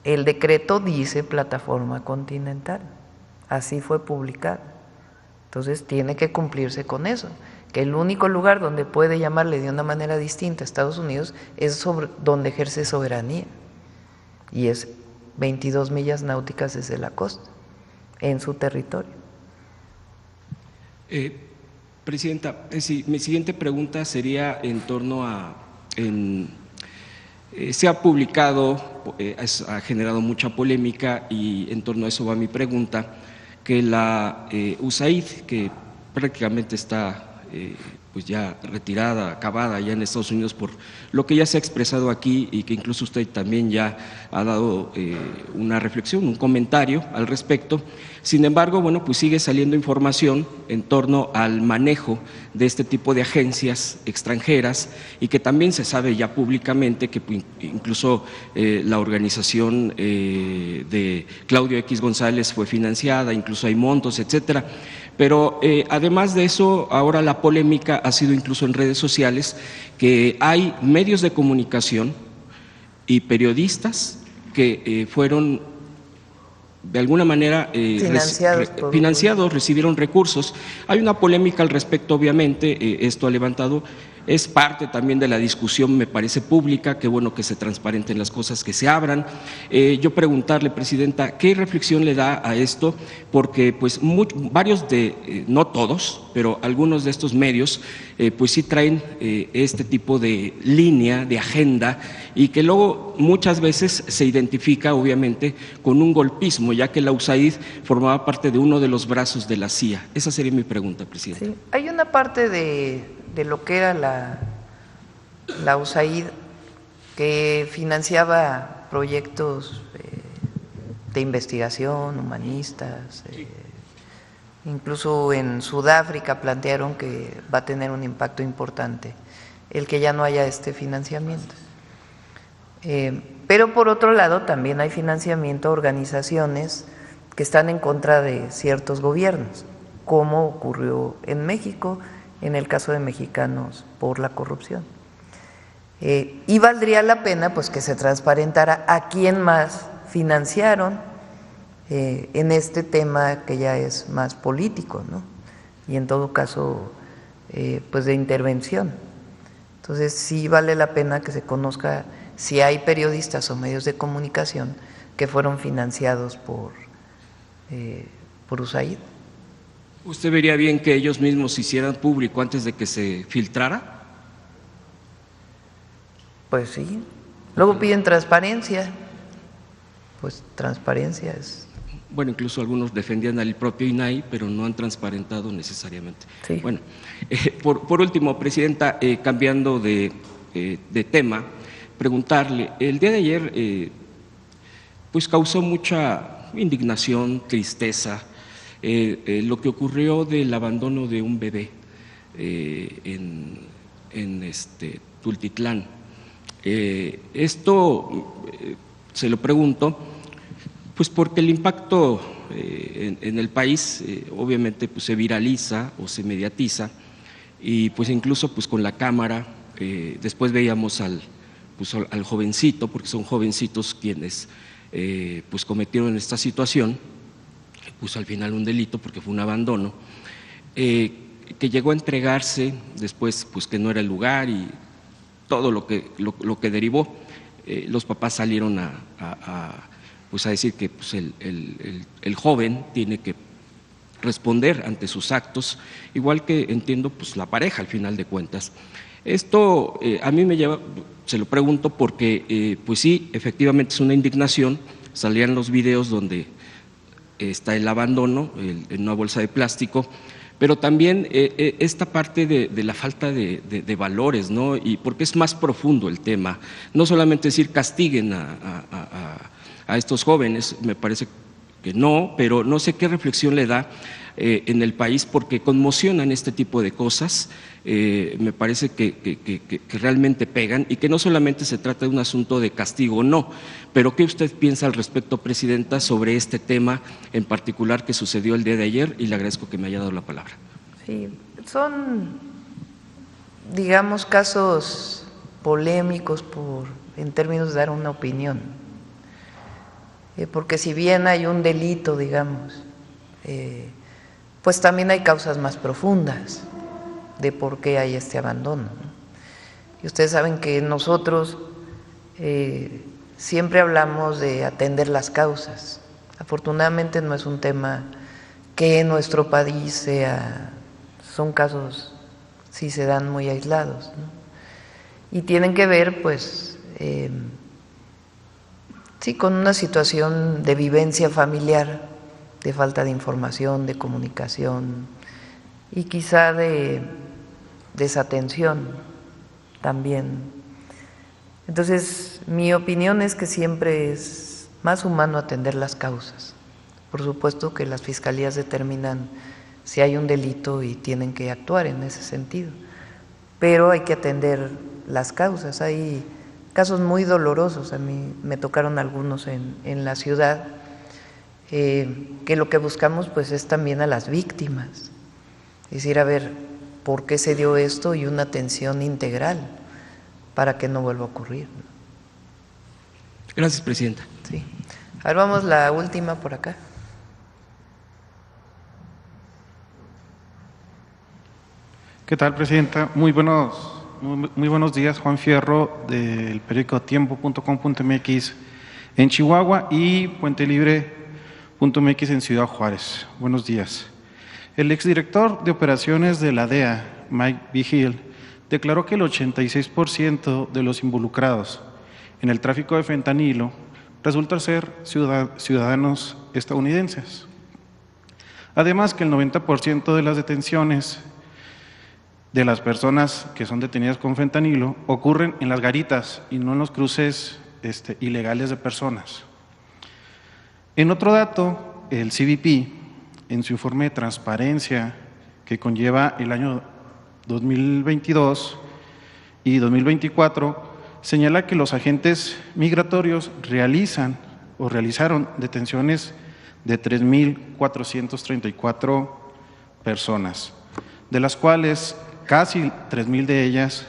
el decreto dice plataforma continental, así fue publicado. Entonces, tiene que cumplirse con eso, que el único lugar donde puede llamarle de una manera distinta a Estados Unidos es sobre donde ejerce soberanía, y es 22 millas náuticas desde la costa, en su territorio. Presidenta, mi siguiente pregunta sería en torno a… se ha publicado, ha generado mucha polémica y en torno a eso va mi pregunta, que la USAID, que prácticamente está pues ya retirada, acabada ya en Estados Unidos por lo que ya se ha expresado aquí y que incluso usted también ya ha dado una reflexión, un comentario al respecto. Sin embargo, bueno, pues sigue saliendo información en torno al manejo de este tipo de agencias extranjeras y que también se sabe ya públicamente que incluso la organización de Claudio X González fue financiada, incluso hay montos, etcétera. Pero además de eso, ahora la polémica ha sido incluso en redes sociales, que hay medios de comunicación y periodistas que fueron de alguna manera financiados, recibieron recursos. Hay una polémica al respecto, obviamente, esto ha levantado, es parte también de la discusión, me parece pública, que bueno que se transparenten las cosas, que se abran. Yo preguntarle, Presidenta, ¿qué reflexión le da a esto? Porque pues varios no todos, pero algunos de estos medios pues sí traen este tipo de línea, de agenda, y que luego muchas veces se identifica obviamente con un golpismo, ya que la USAID formaba parte de uno de los brazos de la CIA. Esa sería mi pregunta, Presidenta. Sí, hay una parte de lo que era la USAID que financiaba proyectos de investigación, humanistas, incluso en Sudáfrica plantearon que va a tener un impacto importante el que ya no haya este financiamiento. Pero por otro lado también hay financiamiento a organizaciones que están en contra de ciertos gobiernos, como ocurrió en México, en el caso de Mexicanos por la corrupción. Y valdría la pena pues que se transparentara a quién más financiaron en este tema que ya es más político, ¿no? Y en todo caso pues de intervención. Entonces sí vale la pena que se conozca si hay periodistas o medios de comunicación que fueron financiados por USAID. ¿Usted vería bien que ellos mismos se hicieran público antes de que se filtrara? Pues sí. Luego piden transparencia. Pues transparencia es… Bueno, incluso algunos defendían al propio INAI, pero no han transparentado necesariamente. Sí. Bueno, por último, Presidenta, cambiando de tema, preguntarle, el día de ayer pues causó mucha indignación, tristeza, lo que ocurrió del abandono de un bebé en Tultitlán. Esto se lo pregunto pues porque el impacto en el país obviamente pues se viraliza o se mediatiza y pues incluso pues con la cámara después veíamos al jovencito, porque son jovencitos quienes pues cometieron esta situación, pues al final un delito porque fue un abandono. que llegó a entregarse, después pues que no era el lugar y todo lo que derivó. Los papás salieron a decir que pues el joven tiene que responder ante sus actos, igual que entiendo pues la pareja al final de cuentas. Esto a mí me lleva, se lo pregunto porque pues sí, efectivamente es una indignación. Salían los videos donde está el abandono en una bolsa de plástico, pero también esta parte de la falta de valores, ¿no? Y porque es más profundo el tema, no solamente decir castiguen a estos jóvenes, me parece que no, pero no sé qué reflexión le da en el país, porque conmocionan este tipo de cosas, me parece que realmente pegan y que no solamente se trata de un asunto de castigo, no, pero ¿qué usted piensa al respecto, Presidenta, sobre este tema en particular que sucedió el día de ayer? Y le agradezco que me haya dado la palabra. Sí, son, digamos, casos polémicos en términos de dar una opinión, porque si bien hay un delito, digamos, pues también hay causas más profundas de por qué hay este abandono, ¿no? Y ustedes saben que nosotros siempre hablamos de atender las causas. Afortunadamente no es un tema que en nuestro país son casos, sí se dan muy aislados, ¿no? Y tienen que ver, pues, sí, con una situación de vivencia familiar, de falta de información, de comunicación y quizá de desatención también. Entonces, mi opinión es que siempre es más humano atender las causas. Por supuesto que las fiscalías determinan si hay un delito y tienen que actuar en ese sentido, pero hay que atender las causas. Hay casos muy dolorosos, a mí me tocaron algunos en la ciudad, que lo que buscamos pues es también a las víctimas, es decir, a ver por qué se dio esto y una atención integral para que no vuelva a ocurrir. Gracias, Presidenta. Sí. A ver, vamos la última por acá. ¿Qué tal, Presidenta? Muy buenos días, Juan Fierro, del periódico tiempo.com.mx en Chihuahua y puentelibre.mx en Ciudad Juárez. Buenos días. El exdirector de operaciones de la DEA, Mike Vigil, declaró que el 86% de los involucrados en el tráfico de fentanilo resultan ser ciudadanos estadounidenses. Además, que el 90% de las detenciones de las personas que son detenidas con fentanilo ocurren en las garitas y no en los cruces ilegales de personas. En otro dato, el CBP, en su informe de transparencia que conlleva el año 2022 y 2024, señala que los agentes migratorios realizaron detenciones de 3.434 personas, de las cuales casi 3.000 de ellas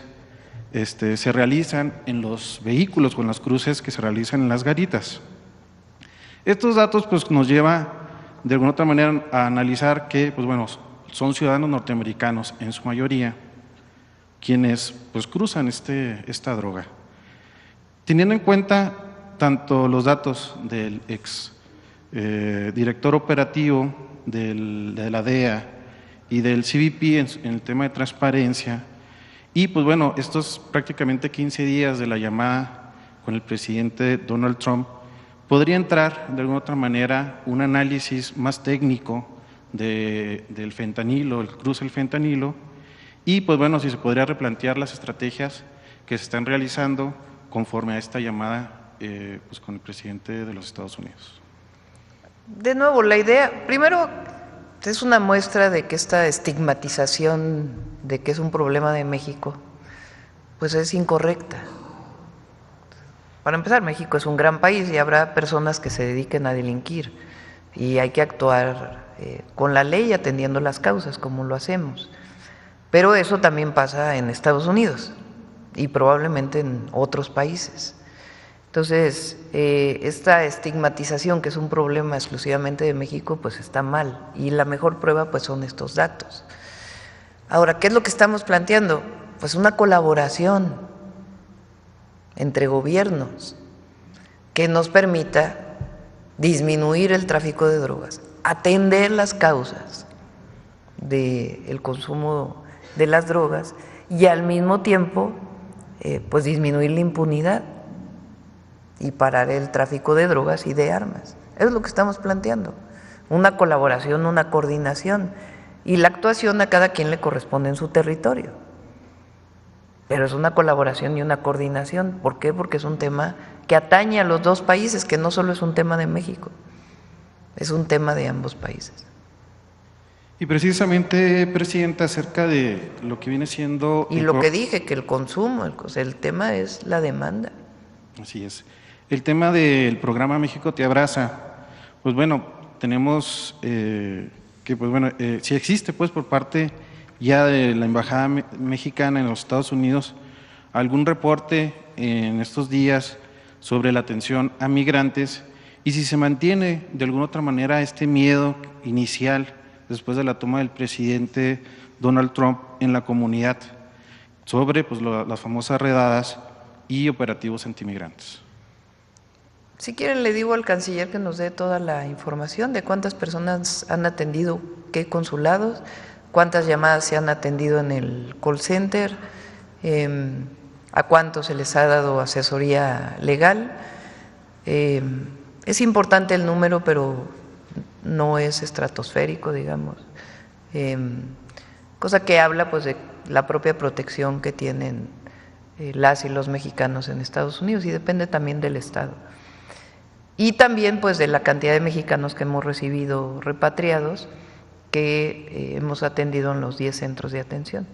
se realizan en los vehículos con las cruces que se realizan en las garitas. Estos datos pues nos lleva de alguna otra manera a analizar que pues bueno, son ciudadanos norteamericanos en su mayoría quienes pues cruzan esta droga. Teniendo en cuenta tanto los datos del ex director operativo de la DEA y del CBP en el tema de transparencia, y pues bueno, estos prácticamente 15 días de la llamada con el presidente Donald Trump, podría entrar de alguna otra manera un análisis más técnico del fentanilo, el cruce del fentanilo, y pues bueno, si se podría replantear las estrategias que se están realizando conforme a esta llamada pues con el presidente de los Estados Unidos. De nuevo, la idea, primero, es una muestra de que esta estigmatización de que es un problema de México, pues es incorrecta. Para empezar, México es un gran país y habrá personas que se dediquen a delinquir y hay que actuar con la ley atendiendo las causas como lo hacemos. Pero eso también pasa en Estados Unidos y probablemente en otros países. Entonces, esta estigmatización, que es un problema exclusivamente de México, pues está mal, y la mejor prueba pues son estos datos. Ahora, ¿qué es lo que estamos planteando? Pues una colaboración entre gobiernos que nos permita disminuir el tráfico de drogas, atender las causas del consumo de las drogas y al mismo tiempo pues disminuir la impunidad y parar el tráfico de drogas y de armas. Eso es lo que estamos planteando, una colaboración, una coordinación y la actuación a cada quien le corresponde en su territorio. Pero es una colaboración y una coordinación. ¿Por qué? Porque es un tema que atañe a los dos países, que no solo es un tema de México, es un tema de ambos países. Y precisamente, Presidenta, acerca de lo que viene siendo… Y lo que dije, que el consumo, el tema es la demanda. Así es. El tema del programa México Te Abraza, pues bueno, tenemos que, pues bueno, si existe pues por parte ya de la Embajada Mexicana en los Estados Unidos algún reporte en estos días sobre la atención a migrantes y si se mantiene de alguna otra manera este miedo inicial después de la toma del presidente Donald Trump en la comunidad sobre pues, las famosas redadas y operativos antimigrantes. Si quieren le digo al canciller que nos dé toda la información de cuántas personas han atendido qué consulados, cuántas llamadas se han atendido en el call center, a cuántos se les ha dado asesoría legal. Es importante el número, pero no es estratosférico, digamos, cosa que habla pues de la propia protección que tienen las y los mexicanos en Estados Unidos y depende también del estado. Y también pues de la cantidad de mexicanos que hemos recibido repatriados que hemos atendido en los 10 centros de atención.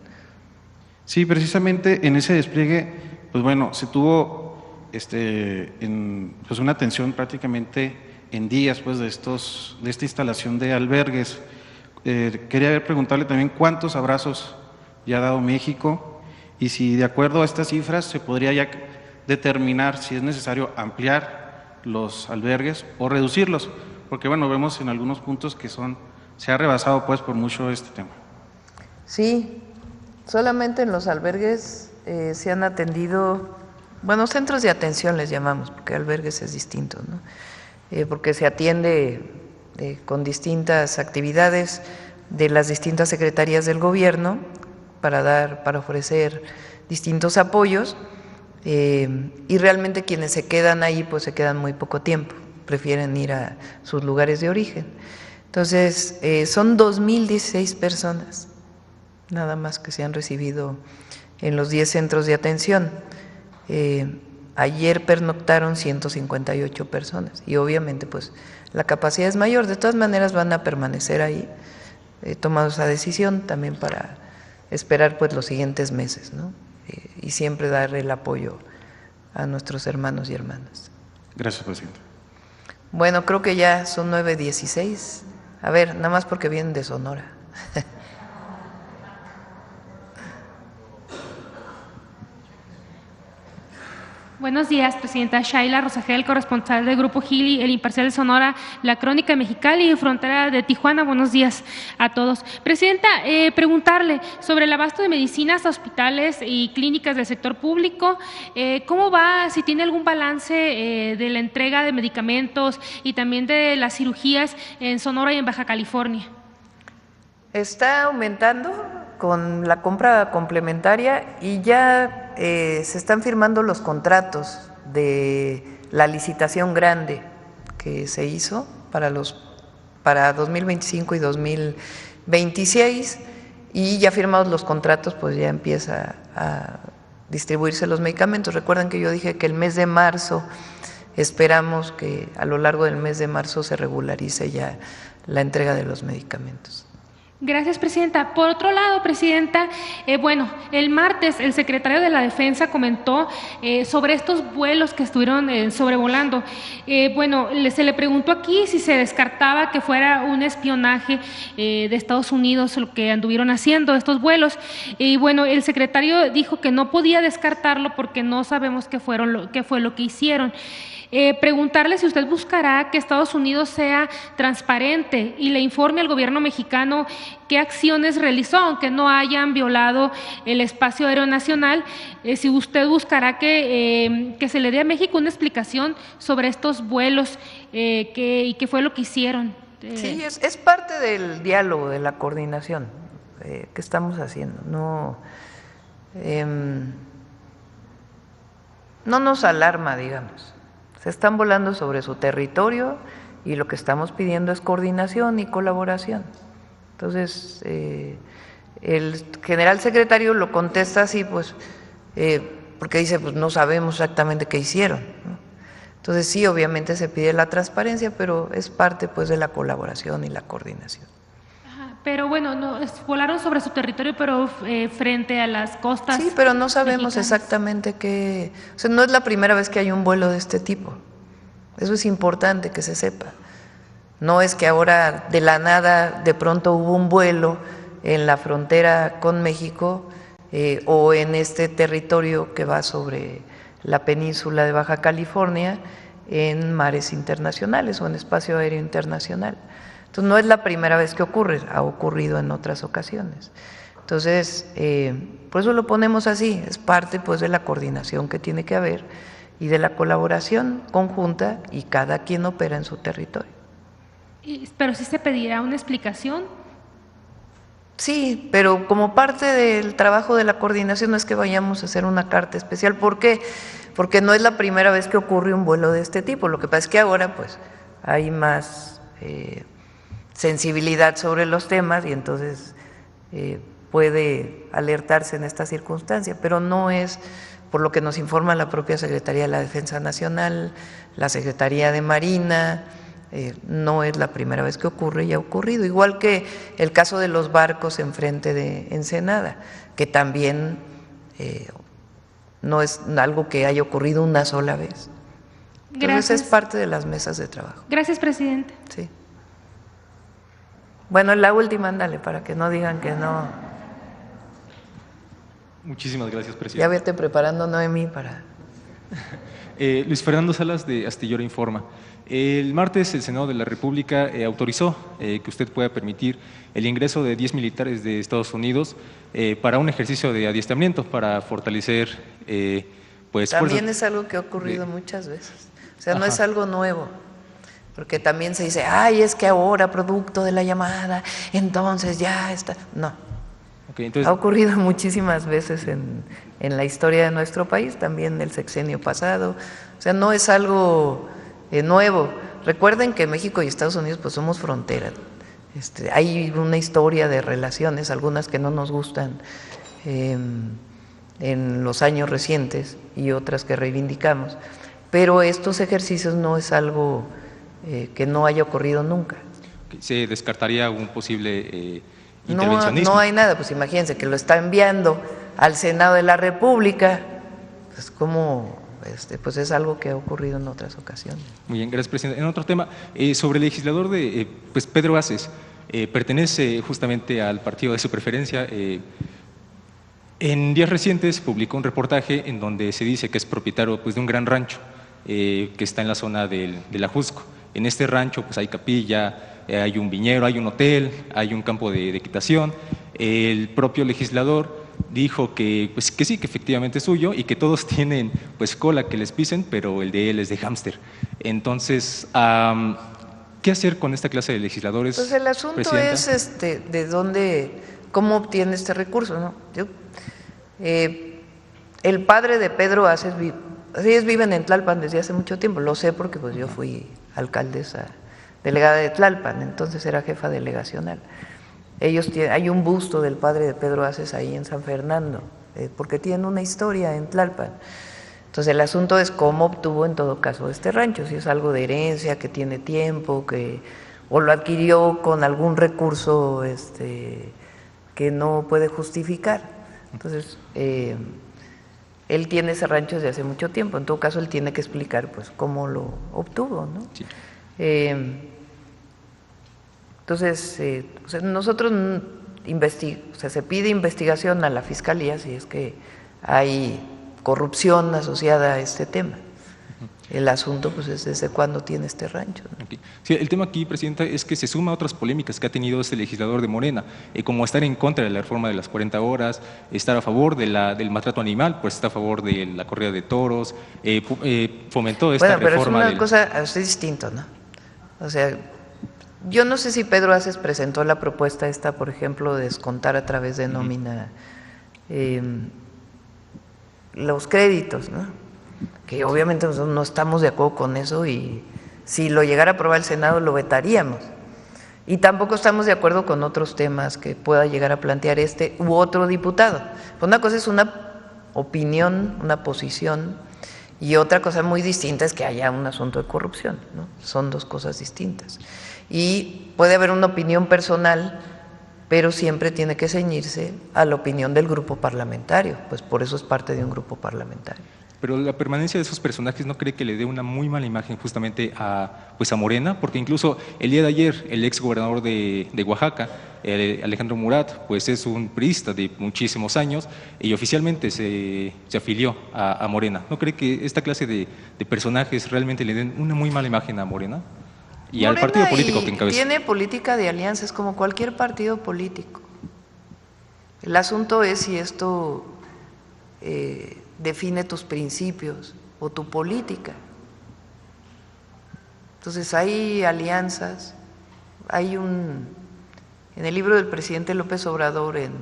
Sí, precisamente en ese despliegue, pues bueno, se tuvo pues una atención prácticamente en días pues de esta instalación de albergues. Quería preguntarle también cuántos abrazos ya ha dado México y si de acuerdo a estas cifras se podría ya determinar si es necesario ampliar los albergues o reducirlos, porque bueno, vemos en algunos puntos que se ha rebasado pues por mucho este tema. Sí, solamente en los albergues se han atendido, bueno, centros de atención les llamamos, porque albergues es distinto, ¿no? Porque se atiende con distintas actividades de las distintas secretarías del gobierno para ofrecer distintos apoyos. Y realmente quienes se quedan ahí pues se quedan muy poco tiempo, prefieren ir a sus lugares de origen. Entonces son 2016 personas nada más que se han recibido en los 10 centros de atención. Ayer pernoctaron 158 personas y obviamente pues la capacidad es mayor, de todas maneras van a permanecer ahí. He tomado esa decisión también para esperar pues los siguientes meses, ¿no? Y siempre dar el apoyo a nuestros hermanos y hermanas. Gracias, Presidente. Bueno, creo que ya son 9:16. A ver, nada más porque vienen de Sonora. Buenos días, Presidenta. Shaila Rosagel, corresponsal del Grupo Gili, El Imparcial de Sonora, La Crónica de Mexicali y Frontera de Tijuana. Buenos días a todos. Presidenta, preguntarle sobre el abasto de medicinas a hospitales y clínicas del sector público. ¿Cómo va? Si tiene algún balance de la entrega de medicamentos y también de las cirugías en Sonora y en Baja California. Está aumentando con la compra complementaria y ya se están firmando los contratos de la licitación grande que se hizo para 2025 y 2026 y ya firmados los contratos pues ya empieza a distribuirse los medicamentos. Recuerden que yo dije que el mes de marzo esperamos que a lo largo del mes de marzo se regularice ya la entrega de los medicamentos. Gracias, Presidenta. Por otro lado, Presidenta, bueno, el martes el secretario de la Defensa comentó sobre estos vuelos que estuvieron sobrevolando. Bueno, se le preguntó aquí si se descartaba que fuera un espionaje de Estados Unidos lo que anduvieron haciendo estos vuelos. Y bueno, el secretario dijo que no podía descartarlo porque no sabemos qué fue lo que hicieron. Preguntarle si usted buscará que Estados Unidos sea transparente y le informe al gobierno mexicano qué acciones realizó, aunque no hayan violado el espacio aéreo nacional, si usted buscará que se le dé a México una explicación sobre estos vuelos y qué fue lo que hicieron. Sí, es parte del diálogo, de la coordinación que estamos haciendo. No nos alarma, digamos. Se están volando sobre su territorio y lo que estamos pidiendo es coordinación y colaboración. Entonces, el general secretario lo contesta así, pues, porque dice, pues no sabemos exactamente qué hicieron, ¿no? Entonces sí, obviamente se pide la transparencia, pero es parte pues de la colaboración y la coordinación. Pero bueno, volaron sobre su territorio, pero frente a las costas. Sí, pero no sabemos mexicanas. exactamente qué. O sea, no es la primera vez que hay un vuelo de este tipo. Eso es importante que se sepa. No es que ahora de la nada de pronto hubo un vuelo en la frontera con México o en este territorio que va sobre la península de Baja California en mares internacionales o en espacio aéreo internacional. Entonces no es la primera vez que ocurre, ha ocurrido en otras ocasiones. Entonces, por eso lo ponemos así, es parte pues de la coordinación que tiene que haber y de la colaboración conjunta y cada quien opera en su territorio. Pero sí se pedirá una explicación. Sí, pero como parte del trabajo de la coordinación no es que vayamos a hacer una carta especial. ¿Por qué? Porque no es la primera vez que ocurre un vuelo de este tipo. Lo que pasa es que ahora pues hay más sensibilidad sobre los temas y entonces puede alertarse en esta circunstancia, pero no es por lo que nos informa la propia Secretaría de la Defensa Nacional, la Secretaría de Marina. No es la primera vez que ocurre y ha ocurrido, igual que el caso de los barcos enfrente de Ensenada, que también no es algo que haya ocurrido una sola vez. Entonces Gracias. es parte de las mesas de trabajo. Gracias, presidente. Sí. Bueno, la última, ándale, para que no digan que no. Muchísimas gracias, presidente. Ya vete preparando, Noemí, para… Luis Fernando Salas, de Astillero Informa. El martes el Senado de la República autorizó que usted pueda permitir el ingreso de 10 militares de Estados Unidos para un ejercicio de adiestramiento para fortalecer pues también es algo que ha ocurrido muchas veces. O sea, no es algo nuevo. Porque también se dice, ay, es que ahora, producto de la llamada, entonces ya está. No. Okay, entonces, ha ocurrido muchísimas veces en la historia de nuestro país, también el sexenio pasado. O sea, no es algo nuevo. Recuerden que México y Estados Unidos pues somos frontera. Hay una historia de relaciones, algunas que no nos gustan en los años recientes y otras que reivindicamos. Pero estos ejercicios no es algo que no haya ocurrido nunca. ¿Se descartaría un posible intervencionismo? No hay nada, pues imagínense que lo está enviando al Senado de la República, pues como pues es algo que ha ocurrido en otras ocasiones. Muy bien, gracias, presidente. En otro tema, sobre el legislador de pues Pedro Aces, pertenece justamente al partido de su preferencia. En días recientes publicó un reportaje en donde se dice que es propietario pues de un gran rancho que está en la zona de la Jusco. En este rancho pues hay capilla, hay un viñedo, hay un hotel, hay un campo de equitación. El propio legislador dijo que pues que sí, que efectivamente es suyo y que todos tienen pues cola que les pisen, pero el de él es de hámster. Entonces, ¿qué hacer con esta clase de legisladores? Pues el asunto presidenta? es de dónde, cómo obtiene este recurso, ¿no? El padre de Pedro Aces ellos viven en Tlalpan desde hace mucho tiempo, lo sé porque pues yo fui alcaldesa delegada de Tlalpan, entonces era jefa delegacional. Hay un busto del padre de Pedro Aces ahí en San Fernando, porque tienen una historia en Tlalpan. Entonces el asunto es cómo obtuvo en todo caso este rancho, si es algo de herencia, que tiene tiempo, o lo adquirió con algún recurso que no puede justificar. Entonces, él tiene ese rancho desde hace mucho tiempo, en todo caso él tiene que explicar pues cómo lo obtuvo, ¿no? Sí. Entonces, nosotros se pide investigación a la Fiscalía si es que hay corrupción asociada a este tema. El asunto pues es desde cuándo tiene este rancho, ¿no? Okay. Sí, el tema aquí, Presidenta, es que se suma a otras polémicas que ha tenido este legislador de Morena, como estar en contra de la reforma de las 40 horas, estar a favor del maltrato animal, pues está a favor de la corrida de toros, fomentó esta reforma. Pero es una cosa, es distinto, ¿no? O sea, yo no sé si Pedro Aces presentó la propuesta esta, por ejemplo, de descontar a través de nómina los créditos, ¿no? Que obviamente nosotros no estamos de acuerdo con eso y si lo llegara a aprobar el Senado lo vetaríamos. Y tampoco estamos de acuerdo con otros temas que pueda llegar a plantear este u otro diputado. Una cosa es una opinión, una posición, y otra cosa muy distinta es que haya un asunto de corrupción, ¿no? Son dos cosas distintas. Y puede haber una opinión personal, pero siempre tiene que ceñirse a la opinión del grupo parlamentario, pues por eso es parte de un grupo parlamentario. Pero la permanencia de esos personajes ¿no cree que le dé una muy mala imagen justamente a Morena? Porque incluso el día de ayer el ex gobernador de Oaxaca, Alejandro Murat, pues es un priista de muchísimos años y oficialmente se afilió a Morena. ¿No cree que esta clase de personajes realmente le den una muy mala imagen a Morena? Y Morena al partido político que encabeza. Tiene política de alianzas como cualquier partido político. El asunto es si esto define tus principios o tu política. Entonces hay alianzas, en el libro del presidente López Obrador, en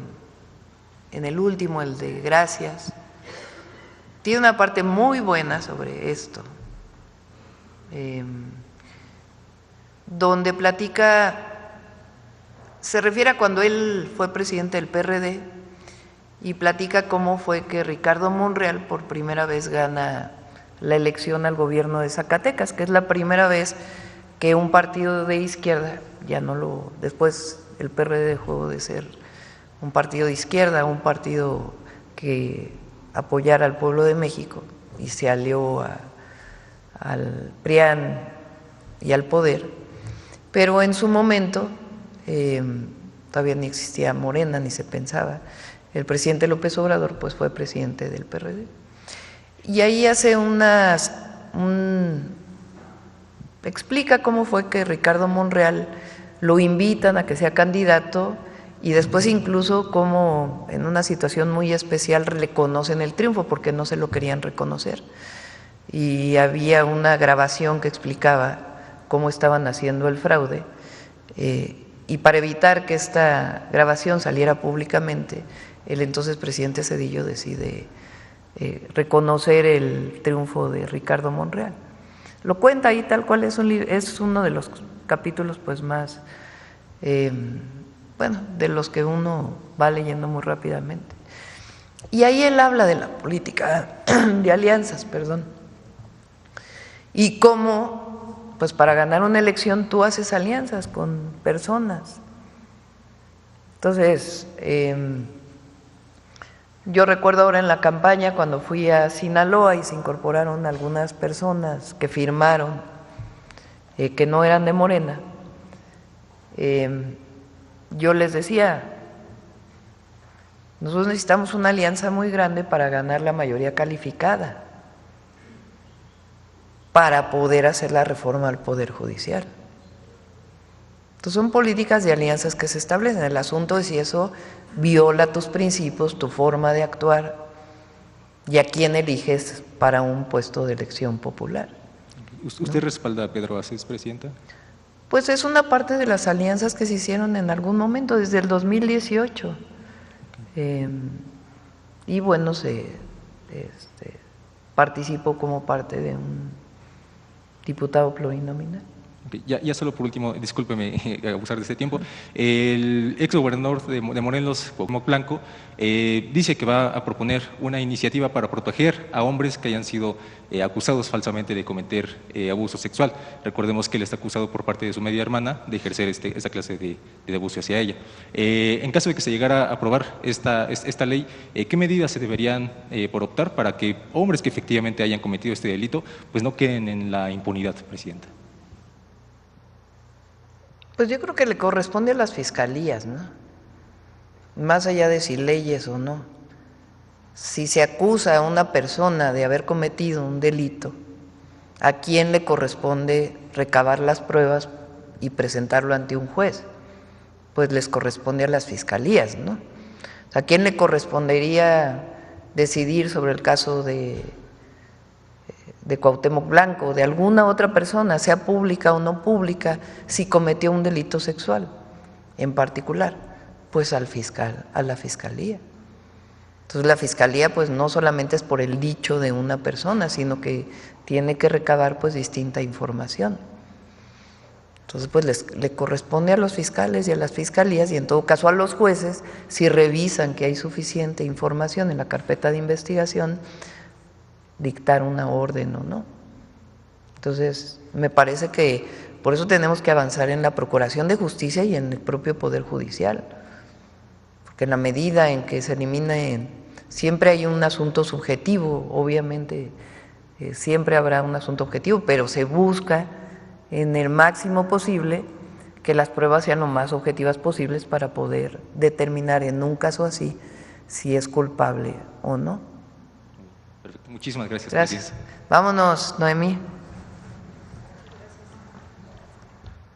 el último, el de Gracias, tiene una parte muy buena sobre esto, donde platica, se refiere a cuando él fue presidente del PRD, y platica cómo fue que Ricardo Monreal por primera vez gana la elección al gobierno de Zacatecas, que es la primera vez que un partido de izquierda, después el PRD dejó de ser un partido de izquierda, un partido que apoyara al pueblo de México y se alió al PRIAN y al poder, pero en su momento todavía ni existía Morena ni se pensaba. El presidente López Obrador pues fue presidente del PRD. Y ahí explica cómo fue que Ricardo Monreal lo invitan a que sea candidato y después incluso cómo en una situación muy especial le conocen el triunfo porque no se lo querían reconocer. Y había una grabación que explicaba cómo estaban haciendo el fraude y para evitar que esta grabación saliera públicamente, el entonces presidente Zedillo decide reconocer el triunfo de Ricardo Monreal. Lo cuenta ahí tal cual, es uno de los capítulos pues más, de los que uno va leyendo muy rápidamente. Y ahí él habla de la política de alianzas, y cómo, pues para ganar una elección tú haces alianzas con personas. Entonces, yo recuerdo ahora en la campaña cuando fui a Sinaloa y se incorporaron algunas personas que firmaron que no eran de Morena, yo les decía, nosotros necesitamos una alianza muy grande para ganar la mayoría calificada, para poder hacer la reforma al Poder Judicial. Entonces son políticas de alianzas que se establecen. El asunto es si eso viola tus principios, tu forma de actuar y a quién eliges para un puesto de elección popular. ¿Usted respalda a Pedro Aces, Presidenta? Pues es una parte de las alianzas que se hicieron en algún momento, desde el 2018. Y bueno, participó como parte de un diputado plurinominal. Ya solo por último, discúlpeme abusar de este tiempo, el ex gobernador de Morelos, Cuauhtémoc Blanco, dice que va a proponer una iniciativa para proteger a hombres que hayan sido acusados falsamente de cometer abuso sexual. Recordemos que él está acusado por parte de su media hermana de ejercer esta clase de abuso hacia ella. En caso de que se llegara a aprobar esta ley, ¿qué medidas se deberían por optar para que hombres que efectivamente hayan cometido este delito pues no queden en la impunidad, Presidenta? Pues yo creo que le corresponde a las fiscalías, ¿no? Más allá de si leyes o no. Si se acusa a una persona de haber cometido un delito, ¿A quién le corresponde recabar las pruebas y presentarlo ante un juez? Pues les corresponde a las fiscalías, ¿no? ¿A quién le correspondería decidir sobre el caso de Cuauhtémoc Blanco o de alguna otra persona, sea pública o no pública, si cometió un delito sexual en particular? Pues al fiscal, a la fiscalía. Entonces la fiscalía pues no solamente es por el dicho de una persona, sino que tiene que recabar pues distinta información. Entonces pues le corresponde a los fiscales y a las fiscalías, y en todo caso a los jueces, si revisan que hay suficiente información en la carpeta de investigación, dictar una orden o no. Entonces me parece que por eso tenemos que avanzar en la procuración de justicia y en el propio Poder Judicial, porque en la medida en que se elimine, siempre hay un asunto subjetivo, obviamente siempre habrá un asunto objetivo, pero se busca en el máximo posible que las pruebas sean lo más objetivas posibles para poder determinar en un caso así si es culpable o no. Perfecto, muchísimas gracias. Gracias. Vámonos, Noemí.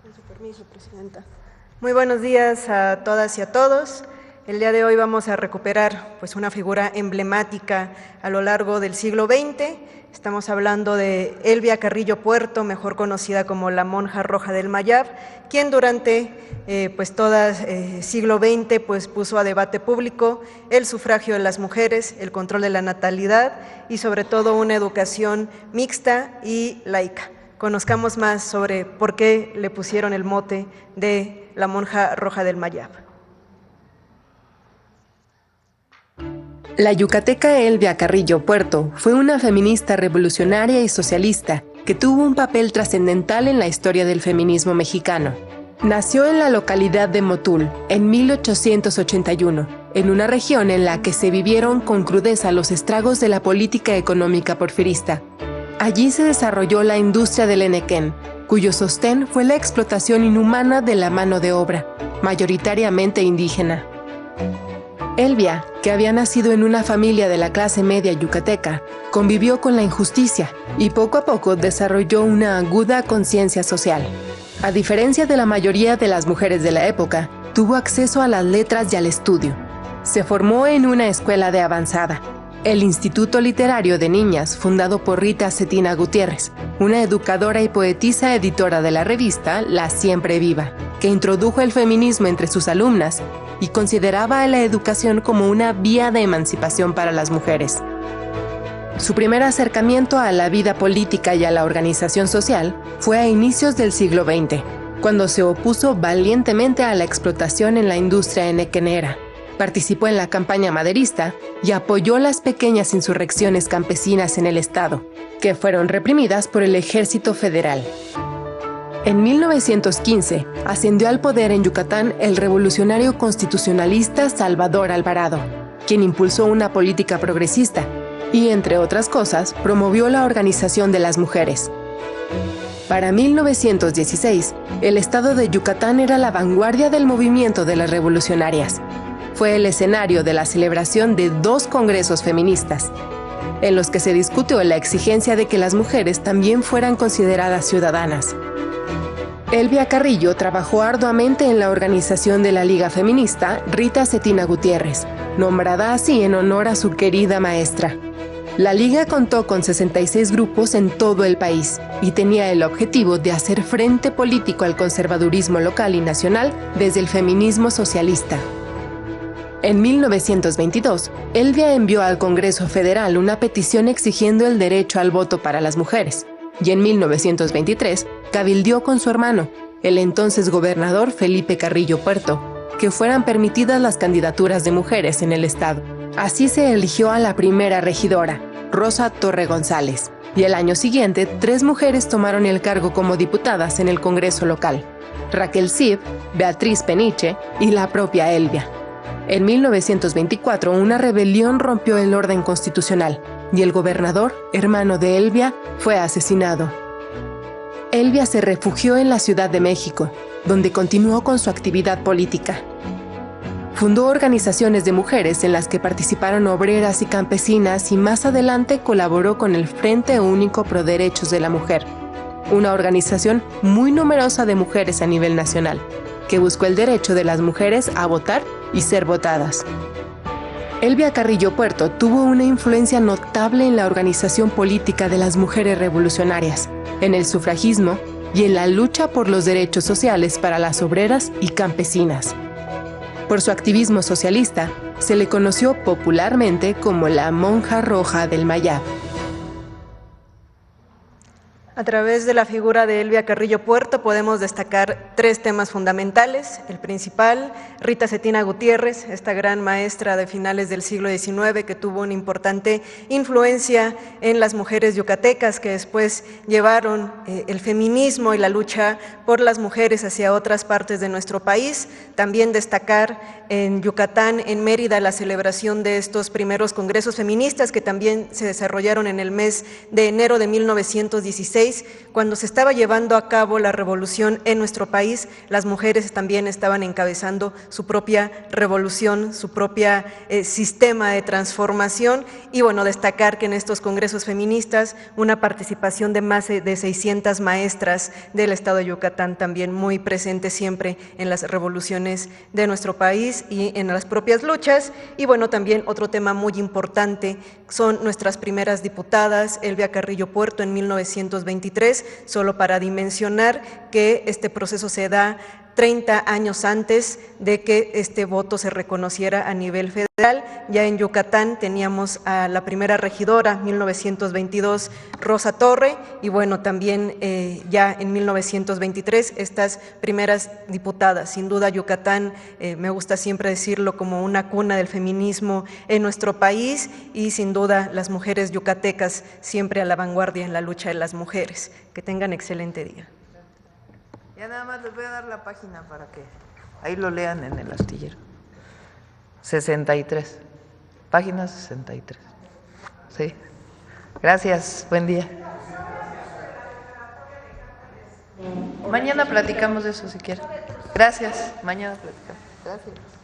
Con su permiso, Presidenta. Muy buenos días a todas y a todos. El día de hoy vamos a recuperar pues una figura emblemática a lo largo del siglo XX. Estamos hablando de Elvia Carrillo Puerto, mejor conocida como la Monja Roja del Mayab, quien durante pues todo siglo XX pues puso a debate público el sufragio de las mujeres, el control de la natalidad y sobre todo una educación mixta y laica. Conozcamos más sobre por qué le pusieron el mote de la Monja Roja del Mayab. La yucateca Elvia Carrillo Puerto fue una feminista revolucionaria y socialista que tuvo un papel trascendental en la historia del feminismo mexicano. Nació en la localidad de Motul en 1881, en una región en la que se vivieron con crudeza los estragos de la política económica porfirista. Allí se desarrolló la industria del enequén, cuyo sostén fue la explotación inhumana de la mano de obra, mayoritariamente indígena. Elvia, que había nacido en una familia de la clase media yucateca, convivió con la injusticia y poco a poco desarrolló una aguda conciencia social. A diferencia de la mayoría de las mujeres de la época, tuvo acceso a las letras y al estudio. Se formó en una escuela de avanzada, el Instituto Literario de Niñas, fundado por Rita Cetina Gutiérrez, una educadora y poetisa editora de la revista La Siempre Viva, que introdujo el feminismo entre sus alumnas y consideraba a la educación como una vía de emancipación para las mujeres. Su primer acercamiento a la vida política y a la organización social fue a inicios del siglo XX, cuando se opuso valientemente a la explotación en la industria enequenera. Participó en la campaña maderista y apoyó las pequeñas insurrecciones campesinas en el estado, que fueron reprimidas por el Ejército Federal. En 1915 ascendió al poder en Yucatán el revolucionario constitucionalista Salvador Alvarado, quien impulsó una política progresista y, entre otras cosas, promovió la organización de las mujeres. Para 1916, el estado de Yucatán era la vanguardia del movimiento de las revolucionarias. Fue el escenario de la celebración de 2 congresos feministas, en los que se discutió la exigencia de que las mujeres también fueran consideradas ciudadanas. Elvia Carrillo trabajó arduamente en la organización de la Liga Feminista Rita Cetina Gutiérrez, nombrada así en honor a su querida maestra. La Liga contó con 66 grupos en todo el país y tenía el objetivo de hacer frente político al conservadurismo local y nacional desde el feminismo socialista. En 1922, Elvia envió al Congreso Federal una petición exigiendo el derecho al voto para las mujeres, y en 1923 cabildeó con su hermano, el entonces gobernador Felipe Carrillo Puerto, que fueran permitidas las candidaturas de mujeres en el estado. Así se eligió a la primera regidora, Rosa Torre González, y el año siguiente 3 mujeres tomaron el cargo como diputadas en el Congreso local: Raquel Cid, Beatriz Peniche y la propia Elvia. En 1924 una rebelión rompió el orden constitucional y el gobernador, hermano de Elvia, fue asesinado. Elvia se refugió en la Ciudad de México, donde continuó con su actividad política. Fundó organizaciones de mujeres en las que participaron obreras y campesinas y más adelante colaboró con el Frente Único Pro Derechos de la Mujer, una organización muy numerosa de mujeres a nivel nacional, que buscó el derecho de las mujeres a votar y ser votadas. Elvia Carrillo Puerto tuvo una influencia notable en la organización política de las mujeres revolucionarias, en el sufragismo y en la lucha por los derechos sociales para las obreras y campesinas. Por su activismo socialista, se le conoció popularmente como la Monja Roja del Mayab. A través de la figura de Elvia Carrillo Puerto podemos destacar 3 temas fundamentales. El principal, Rita Cetina Gutiérrez, esta gran maestra de finales del siglo XIX que tuvo una importante influencia en las mujeres yucatecas que después llevaron el feminismo y la lucha por las mujeres hacia otras partes de nuestro país. También destacar en Yucatán, en Mérida, la celebración de estos primeros congresos feministas que también se desarrollaron en el mes de enero de 1916, cuando se estaba llevando a cabo la revolución en nuestro país. Las mujeres también estaban encabezando su propia revolución, su propia sistema de transformación, y bueno, destacar que en estos congresos feministas una participación de más de 600 maestras del estado de Yucatán, también muy presentes siempre en las revoluciones de nuestro país y en las propias luchas. Y bueno, también otro tema muy importante son nuestras primeras diputadas, Elvia Carrillo Puerto en 1923, solo para dimensionar que este proceso se da 30 años antes de que este voto se reconociera a nivel federal. Ya en Yucatán teníamos a la primera regidora, 1922, Rosa Torre, y bueno, también ya en 1923 estas primeras diputadas. Sin duda Yucatán, me gusta siempre decirlo, como una cuna del feminismo en nuestro país, y sin duda las mujeres yucatecas siempre a la vanguardia en la lucha de las mujeres. Que tengan excelente día. Ya nada más les voy a dar la página para que ahí lo lean en el astillero. 63, página 63. Sí. Gracias, buen día. Mañana platicamos de eso si quieren. Gracias, mañana platicamos. Gracias.